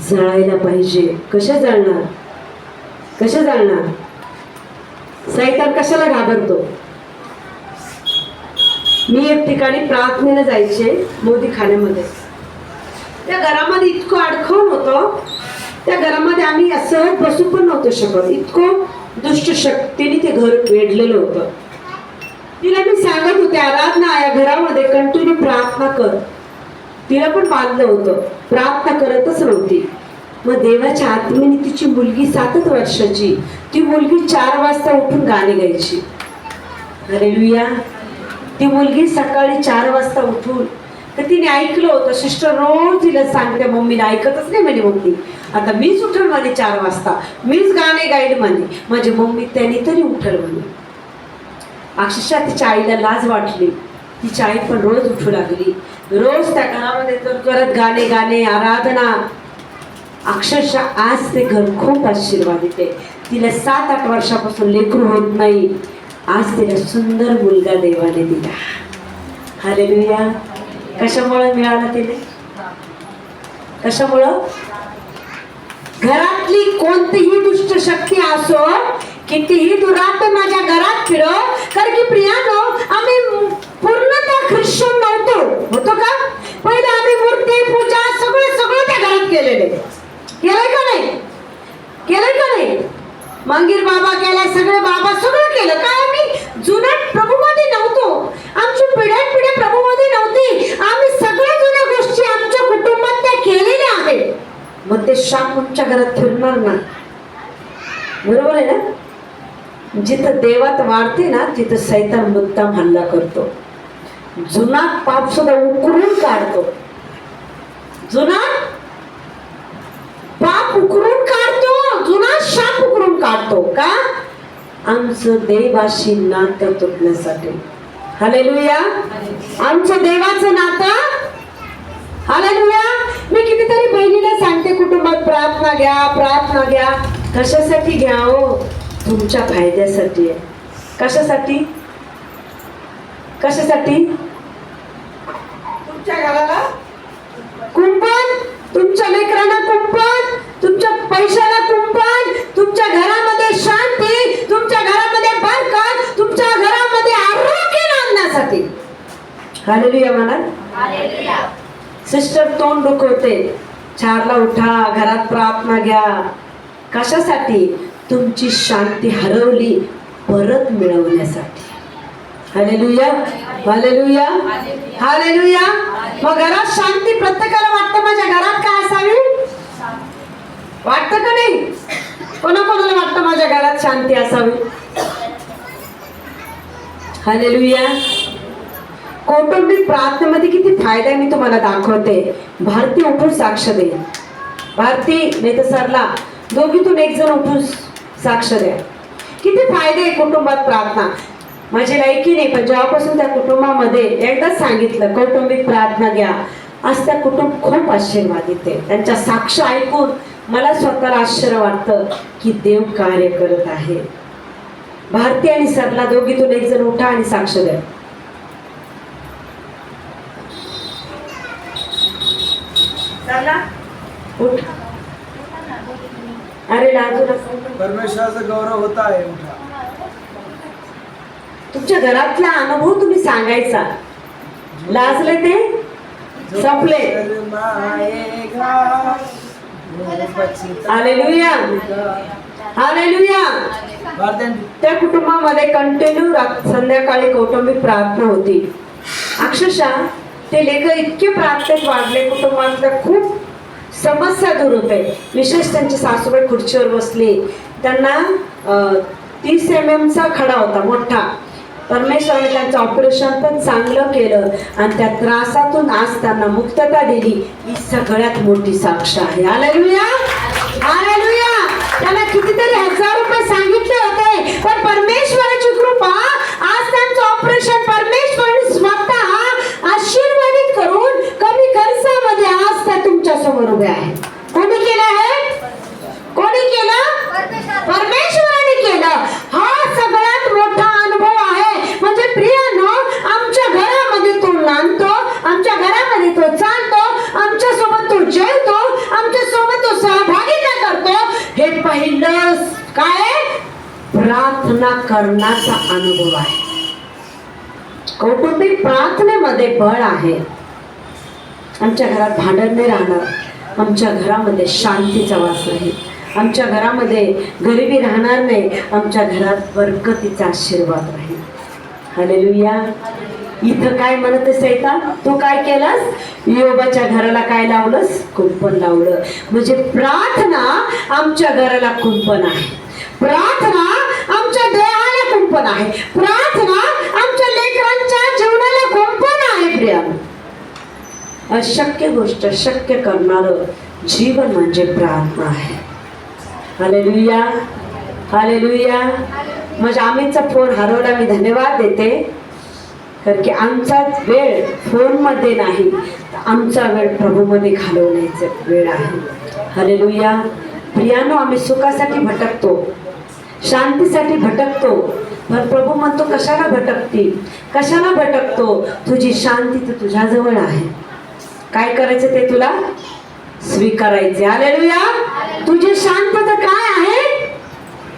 जळायला पाहिजे. कसे जळणार? कसे जळणार? सैतान कशाला घाबरतो? मी एक ठिकाणी प्रार्थनेला जायचे मोदीखान्यामध्ये. त्या घरामध्ये इतकं अडखळून होतं, त्या घरामध्ये आम्ही असं बसू पण नव्हतं शकत. इतकं दुष्ट शक्तीने ते घर वेढलेलं होतं. तिला मी सांगत होते, आराधना या घरामध्ये कंटिन्यू प्रार्थना कर. तिला पण बांधलं होतं, प्रार्थना करतच नव्हती. मग देवाच्या आत्मेने तिची मुलगी 7 वर्षाची, ती मुलगी 4 वाजता उठून गाणे गायची. हालेलुया. ती मुलगी सकाळी 4 वाजता उठून, तर तिने ऐकलं होतं. सिस्टर रोज तिला सांगते, मम्मीला ऐकतच नाही म्हणे. मम्मी आता मीच उठल म्हणे 4 वाजता, मीच गाणे गाईल म्हणे. माझी मम्मी त्याने तरी उठल म्हणे. अक्षरशः तिच्या आईला लाज वाटली. तिची आई पण रोज उठू लागली. रोज त्या घरामध्ये करत गाणे गाणे, आराधना. अक्षरशः आज ते घर खूप आशीर्वादित आहे. तिला 7-8 वर्षापासून लेकरू होत नाही. आज तिला सुंदर मुलगा देवाने दिला. हालेलुया. कशामुळे मिळाला तिने? कशामुळं? घरातली कोणतीही दुष्ट शक्ती असो, कितीही दुरात्मा माझ्या घरात फिरो, कारण की प्रियानो, आम्ही पूर्णतः ख्रिश्चन नव्हतो. होतो का? पहिले आम्ही मूर्ती पूजा सगळं त्या घरात केलेले. केलंय का नाही? केलंय का नाही? मंगीर बाबा केलाय, सगळे बाबा सगळं केलं. काय आम्ही जुन्या प्रभूमध्ये नव्हतो. आमची पिढ्या प्रभूमध्ये नव्हती. आम्ही सगळ्या जुन्या गोष्टी आमच्या कुटुंबात त्या केलेल्या आहेत. मग ते शाप तुमच्या घरात फिरणार ना. बरोबर आहे ना? जिथं देवात वाढते ना, तिथं सैतान मुद्दाम हल्ला करतो. जुना पाप सुद्धा उकरून काढतो. जुना पाप उकरून काढतो, जुना शाप उकरून काढतो. का? आमचं देवाशी नातं तुटण्यासाठी. हालेलुया. आमचं देवाचं नातं. हालेलुया. मी कितीतरी बहिणीला सांगते, कुटुंबात प्रार्थना घ्या, प्रार्थना घ्या. कशासाठी घ्या हो? तुमच्या फायद्यासाठी आहे. कशासाठी? कशासाठी? तुमच्या घराला कुंपण, तुमच्या लेकरांना कुंपण, तुमच्या पैशाला कुंपण, तुमच्या घरामध्ये शांती, तुमच्या घरामध्ये बरकत, तुमच्या घरामध्ये आरोग्य आणण्यासाठी. हालेलुया म्हणा. हालेलुया. सिस्टर तोंड दुखवते, 4ला उठा, घरात प्रार्थना घ्या. कशासाठी? तुमची शांती हरवली, परत मिळवण्यासाठी. हालेलुया. हालेलुया. हालेलुया. मग घरात शांती प्रत्येकाला वाटतं, माझ्या घरात काय असावी? वाटतं का नाही? कोणाकोणाला वाटतं माझ्या घरात शांती असावी? हालेलुया. कौटुंबिक प्रार्थनेमध्ये किती फायदा आहे मी तुम्हाला दाखवते. भारती उठून साक्ष दे. भारती नाही तर सरला, दोघीतून एक जण उठून साक्ष द्या. किती फायदे आहे कुटुंबात प्रार्थना. माझी लायकी नाही, पण जेव्हापासून त्या कुटुंबामध्ये एकदाच सांगितलं कौटुंबिक प्रार्थना घ्या, आज त्या कुटुंब खूप आशीर्वादित आहे. त्यांच्या साक्ष ऐकून मला स्वतःला आश्चर्य वाटतं की देव कार्य करत आहे. भारती आणि सरला दोघीतून एक जण उठा आणि साक्ष द्या. सरला उठ. अरे लाजू नका. परमेश्वराचा गौरव होता आहे. तुमच्या घरातला अनुभव तुम्ही सांगायचा. लाजले ते संपले. हालेलुया. हालेलुया. त्या कुटुंबामध्ये कंटिन्यू संध्याकाळी कौटुंबिक प्रार्थना होती. अक्षरशः ते लेख इतके प्रार्थनेत वाढले, कुटुंबातल्या खूप समस्या दूर होते. विशेष त्यांची सासूबाई खुर्चीवर बसली, त्यांना 30 mm चा खडा होता मोठा. परमेश्वराने त्यांचं ऑपरेशन पण चांगलं केलं आणि त्या त्रासातून आज त्यांना मुक्तता दिली. ही सगळ्यात मोठी साक्ष आहे. Hallelujah, hallelujah. त्यांना कितीतरी हजार रुपये सांगितले होते, पण परमेश्वराची कृपा, आज त्यांचं ऑपरेशन परमेश्वराने स्वतः आशीर्वादित करून कमी खर्चामध्ये आज त्या तुमच्या समोर उभे आहे. कोणी केलं आहे? कोणी केलं? परमेश्वराने केलं. हा सगळ्यात मोठा अनुभव आहे. म्हणजे प्रियानो, आमच्या घरामध्ये तो नांदतो, आमच्या घरामध्ये तो चालतो, आमच्या सोबत तो जेवतो, आमच्या सोबत तो सहभागिता करतो. हे पहिलं काय? प्रार्थना करण्याचा अनुभव आहे. कौटुंबिक प्रार्थनेमध्ये बळ आहे. आमच्या घरात भांडण नाही राहणार, आमच्या घरामध्ये शांतीचा वास राहील, आमच्या घरामध्ये गरिबी राहणार नाही, आमच्या घरात बरकतीचा आशीर्वाद राहील. हालेलुया. इथं काय म्हणत सैतान, तू काय केलंस? योबाच्या घराला काय लावलंस? कुंपण लावलं. म्हणजे प्रार्थना आमच्या घराला कुंपण आहे, प्रार्थना आमच्या देहाला कुंपण आहे, प्रार्थना आमच्या लेकरांच्या जीवनाला कुंपण आहे. प्रिया, अशक्य गोष्ट शक्य करणारं जीवन म्हणजे प्रार्थना आहे. Hallelujah, hallelujah. म्हणजे आम्हीचा फोन हरवला, मी धन्यवाद देते, कारण की आमचा वेळ फोनमध्ये नाही, आमचा वेळ प्रभूमध्ये घालवण्याचा वेळ आहे. हालेलुया. प्रियानो, आम्ही सुखासाठी भटकतो, शांतीसाठी भटकतो, पण प्रभू म्हणतो कशाला भटकती, कशाला भटकतो? तुझी शांती तर तुझ्याजवळ आहे. काय करायचं ते तुला स्वीकारायचे. हालेलुया. तुझी शांतता काय आहे?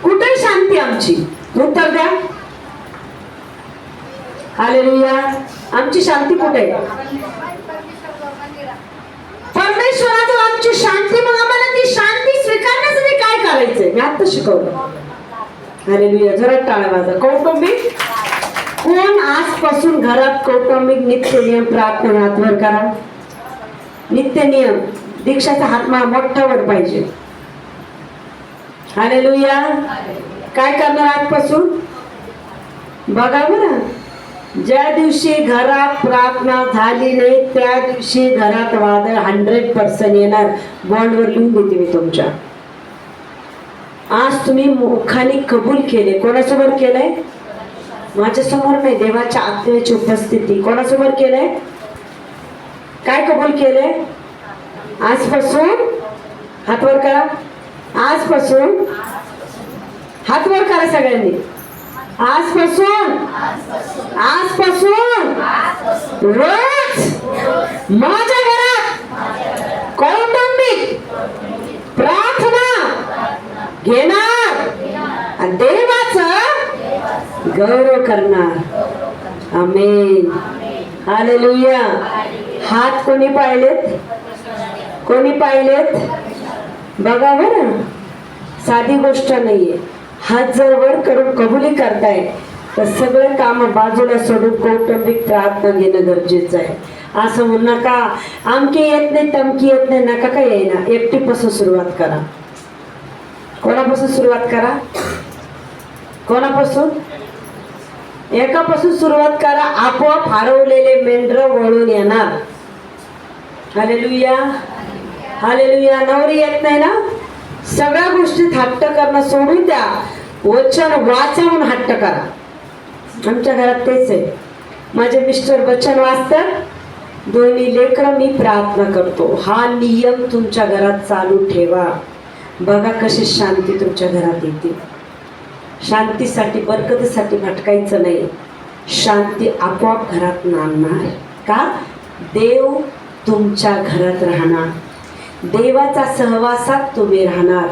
कुठे शांती आमची? उत्तर द्या. हालेलुया. आमची शांती कुठे? परमेश्वराजवळ आमची शांती. मग आम्हाला ती शांती स्वीकारण्यासाठी काय करायचंय? मी आता शिकवलं. हालेलुया. जरा टाळ्या वाजवा. कौटुंबिक कोण आजपासून घरात कौटुंबिक नित्य नियम प्रार्थना हातवर करा. नित्य नियम दीक्षाचा हातमा मोठा वर पाहिजे. हालेलुया. काय करणार आजपासून? बघा बरं, ज्या दिवशी घरात प्रार्थना झाली नाही त्या दिवशी घरात वादळ 100% येणार. बॉन्डवर लिहून देते मी तुमच्या. आज तुम्ही मुखाने कबूल केले. कोणासमोर केलंय? माझ्यासमोर नाही, देवाच्या आत्म्याची उपस्थिती. कोणासमोर केलंय? काय कबूल केलंय? आजपासून हातवर करा. आजपासून हातवर करा सगळ्यांनी. आजपासून, आजपासून रोज माझ्या घरात कौटुंबिक प्रार्थना घेणार, देवाचा गौरव करणार. आमेन. हालेलुया. हात कोणी पाहिलेत? कोणी पाहिलेत? बघा बरं, साधी गोष्ट नाहीये. हात जर वर करून कबुली करताय तर सगळे काम बाजूला सोडून कौटुंबिक प्रार्थना घेणं गरजेचं आहे. असं म्हणू नका आमकी येत नाही तमकी येत नाही, नका काय येईना. एकटीपासून सुरुवात करा. कोणापासून सुरुवात करा? कोणापासून? एकापासून सुरुवात करा. आपोआप हरवलेले मेंढर वळून येणार. Hallelujah, hallelujah. नवरी येत नाही ना, सगळ्या गोष्टीत हट्ट करणं सोडून द्या. वचन वाचा म्हणून हट्ट करा. आमच्या घरात तेच आहे. माझे मिस्टर वचन वाचतात, दोन्ही लेकरं मी प्रार्थना करतो. हा नियम तुमच्या घरात चालू ठेवा. बघा कशी शांती तुमच्या घरात येते. शांतीसाठी बरकतीसाठी भटकायचं नाही. शांती आपोआप घरात नांदणार. का? देव तुमच्या घरात राहणार. देवाच्या सहवासात तुम्ही राहणार.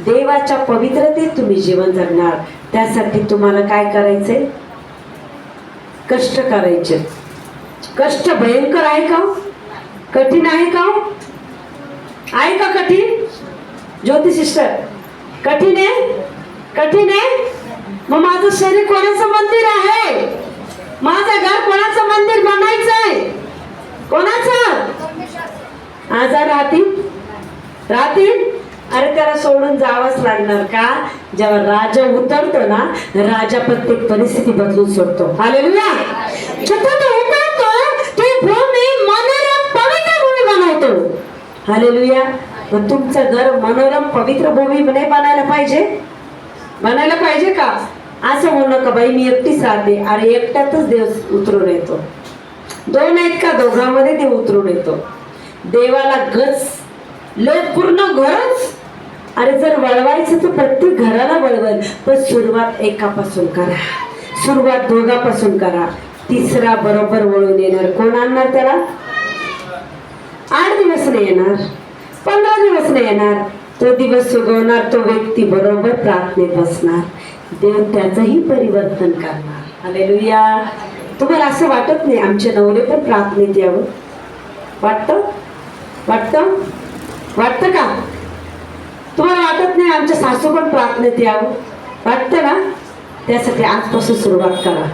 देवाच्या पवित्रतेत तुम्ही जीवन जगणार. त्यासाठी तुम्हाला काय करायचंय? कष्ट करायचे. कष्ट भयंकर आहे का? कठीण आहे का? आहे का कठीण? ज्योती सिस्टर, कठीण आहे? कठीण आहे? मग माझं शरीर कोणाचं मंदिर आहे? माझं घर कोणाचं मंदिर बनायचंय? कोणाचं? आजार राहतील. अरे त्याला सोडून जावंच लागणार का? जेव्हा राजा उतरतो ना, राजा प्रत्येक परिस्थिती बदलून सोडतो. हालेलुया. जेव्हा तो उतरतो ती भूमी मनोरम पवित्र भूमी बनवतो. हालेलुया. मग तुमचं घर मनोरम पवित्र भूमी नाही बनायला पाहिजे का? असं म्हणू नका बाई मी एकटीच राहते. अरे एकट्यातच देव उतरून येतो. दोन आहेत का? दोघांमध्ये देव उतरून येतो. देवाला गच लय पूर्ण घरच. अरे जर वळवायचं तर प्रत्येक घराला वळवल, पण सुरुवात एकापासून करा, सुरुवात दोघापासून करा. तिसरा बरोबर वळून येणार. कोण आणणार त्याला? 8 दिवस नाही येणार, 15 दिवस नाही येणार. तो दिवस उगवणार, तो व्यक्ती बरोबर प्रार्थनेत बसणार. देव त्याचंही परिवर्तन करणार. हालेलुया. तुम्हाला असं वाटत नाही आमचे नवरे पण प्रार्थनेत यावं? वाटतं का? तुम्हाला वाटत नाही आमच्या सासू पण प्रार्थनेत यावं? वाटतं ना? त्यासाठी आजपासून सुरुवात करा.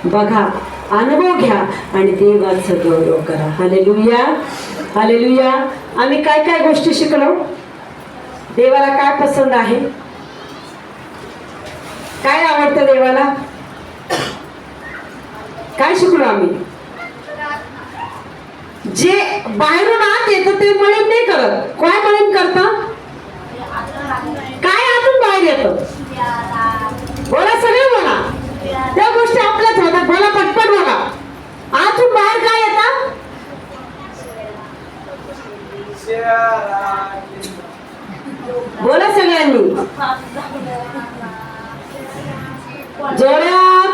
बघा, अनुभव घ्या आणि देवाचा गौरव करा. हालेलुया. हालेलुया. आम्ही काय काय गोष्टी शिकलो? देवाला काय पसंत आहे? काय आवडतं देवाला? काय शिकलो आम्ही? जे बाहेरून आत येतं ते मळीन नाही करत. काय मळीन करतं? काय आतून बाहेर येतं? बोला, सगळे बोला. त्या गोष्टी आपल्याच होतात. बोला, पटपट बोला. आतून बाहेर काय येतं? बोला सगळ्यांनी जोरात.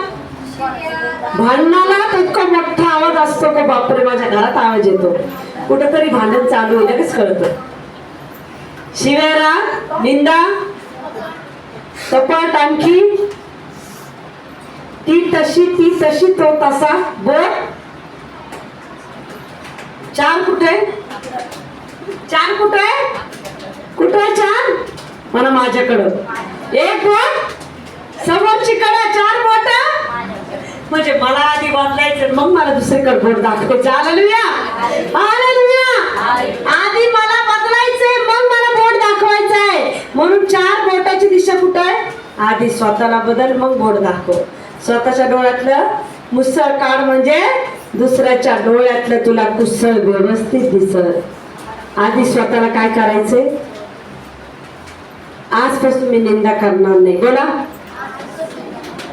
भांडणाला इतका मोठा आवाज असतो का बापरे, माझ्या घरात आवाज येतो. कुठेतरी भांडण चालू आहे लगेच कळतं. शिव्यारा, निंदा, कपाट, आणखी ती तशी तो तसा. बोट 4 कुठे? 4 कुठे? कुठे 4? मला माझ्याकडं 1 बोट, समोरची कडा 4 बोट. म्हणजे मला आधी बदलायचं, मग मला दुसरीकडे बोट दाखवायचं. हालेलुया. हालेलुया. आधी मला बदलायचंय, मग मला बोट दाखवायचंय. म्हणून 4 बोटाची दिशा कुठे आहे? आधी स्वतःला बदल, मग बोट दाखव. स्वतःच्या डोळ्यातलं मुसळ काढ, म्हणजे दुसऱ्याच्या डोळ्यातलं तुला कुसळ व्यवस्थित दिसत. आधी स्वतःला काय करायचंय? आजपासून मी निंदा करणार नाही. बोला.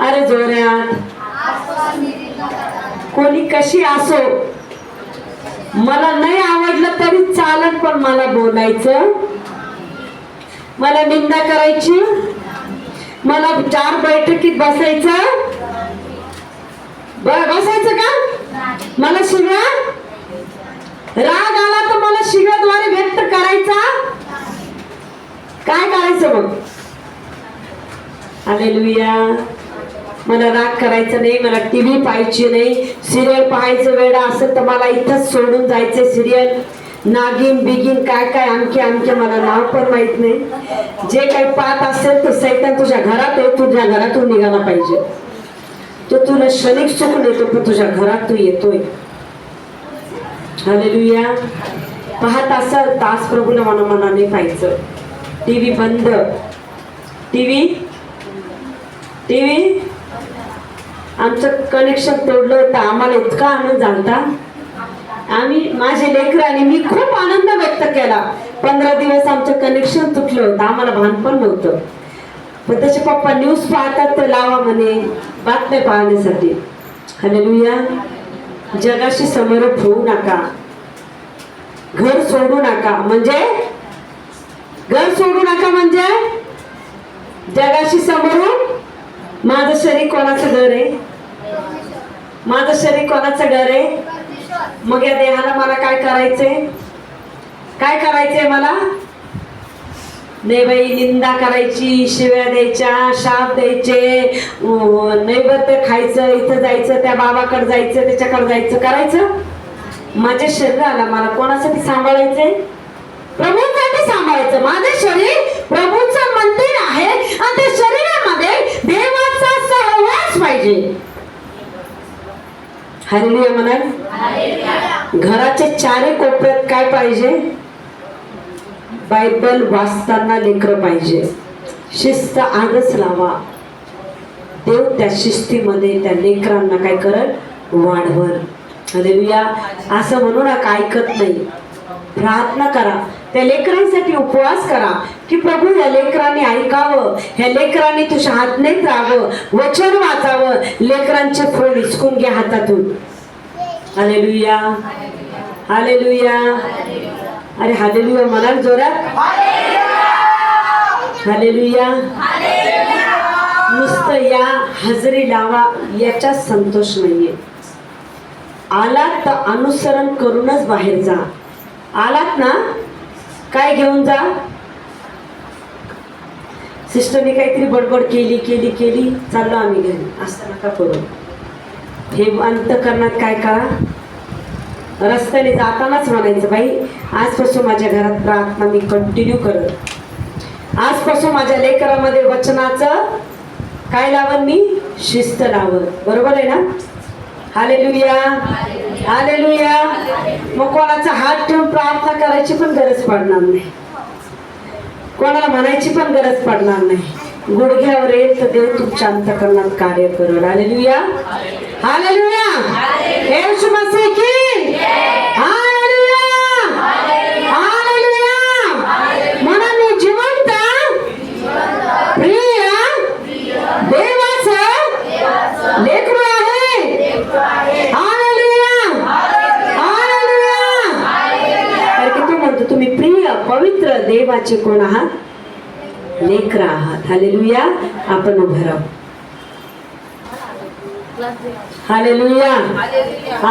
अरे जोरात. कोणी कशी असो, मला नाही आवडलं तरी चालत, पण मला बोलायचं, मला निंदा करायची, मला 4 बैठकीत बसायचं. बसायचं का? मला शिव्या, राग आला तर मला शिव्याद्वारे व्यक्त करायचा. काय करायचं मग? हालेलुया. मला राग करायचा नाही, मला टीव्ही पाहायची नाही, सिरियल पाहायचं वेळ असेल तर मला इथंच सोडून जायचं. सिरियल नागिन बिगिन काय काय आणखी मला नाव पण माहित नाही. जे काही पाहत असेल तर सैतान तुझ्या घरात आहे, तुझ्या घरातून निघाला पाहिजे. तो तुला क्षणिक सुख देतो, पण तुझ्या घरात तू येतोय. हालेलुया. पाहत असाल तास प्रभूला मनाने पाहायचं. टीव्ही बंद. टीव्ही आमचं कनेक्शन तोडलं होतं. आम्हाला इतका आनंद झाला. आम्ही, माझे लेकर आणि मी खूप आनंद व्यक्त केला. 15 दिवस आमचं कनेक्शन तुटलं होतं. आम्हाला भान पण नव्हतं. पण त्याचे पप्पा न्यूज पाहतात तर लावा म्हणे बातम्या पाहण्यासाठी. हालेलुया. जगाशी समरोप होऊ नका. घर सोडू नका. म्हणजे घर सोडू नका म्हणजे जगाशी समोरून. माझं शरीर कोणाचं घर आहे? माझं शरीर कोणाचं घर आहे? मग या देहाला मला काय करायचंय? काय करायचंय मला? नाही बाई, निंदा करायची, शिव्या द्यायच्या, शाप द्यायचे, नैवेद्य खायचं, इथं जायचं, त्या बाबाकडे जायचं, त्याच्याकडे जायचं, करायचं. माझ्या शरीराला मला कोणासाठी सांभाळायचंय? प्रभूंसाठी सांभाळायचं. माझे शरीर प्रभूंचं मंदिर आहे आणि त्या शरीरामध्ये देवाचा सहवास पाहिजे. हालेलुया म्हणा. घराच्या चारी कोपऱ्यात काय पाहिजे? बायबल वाचताना लेकरं पाहिजे. शिस्त आजच लावा. देव त्या शिस्तीमध्ये त्या लेकरांना काय करल? वाढवल. हालेलुया. असं म्हणू नका ऐकत नाही. प्रार्थना करा, त्या लेकरांसाठी उपवास करा की प्रभू या लेकरांनी ऐकावं, ह्या लेकरांनी तुझ्या आज्ञेत राहावं, वचन वाचावं. लेकरांचे फोन हिसकून घ्या हातातून. हालेलुया. हालेलुया. अरे हालेलुया म्हणाल जोरात. हालेलुया. नुसतं या हजेरी लावा याच्यात संतोष नाहीये. आलात तर अनुसरण करूनच बाहेर जा. आलात ना, काय घेऊन जा? सिस्टरने काहीतरी बडबड केली केली केली चाललो आम्ही घरी, असं नका करू. हे अंतःकरणात काय करा, रस्त्याने जातानाच म्हणायचं, बाई आजपासून माझ्या घरात प्रार्थना मी कंटिन्यू करत. आजपासून माझ्या लेकरामध्ये वचनाचं काय लावण? मी शिस्त लावत. बरोबर आहे ना? हालेलुया. हालेलुया. मग कोणाचा हात ठेवून प्रार्थना करायची पण गरज पडणार नाही, कोणाला म्हणायची पण गरज पडणार नाही. गुडघ्यावर येईल तर देव तुमच्या अंतःकरणात कार्य करेल. हालेलुया. हालेलुया. येशू मसीह की हालेलुया. हालेलुया. म्हणून मी जिवंत प्रिय देवाचं लेकरू आहे. हालेलुया. हालेलुया. कारण की तो म्हणतो तुम्ही प्रिय पवित्र देवाचे कोण आहात? लेकरं आहात. हालेलुया. आपण उभं राहू. हालेलुया. हालेलुया.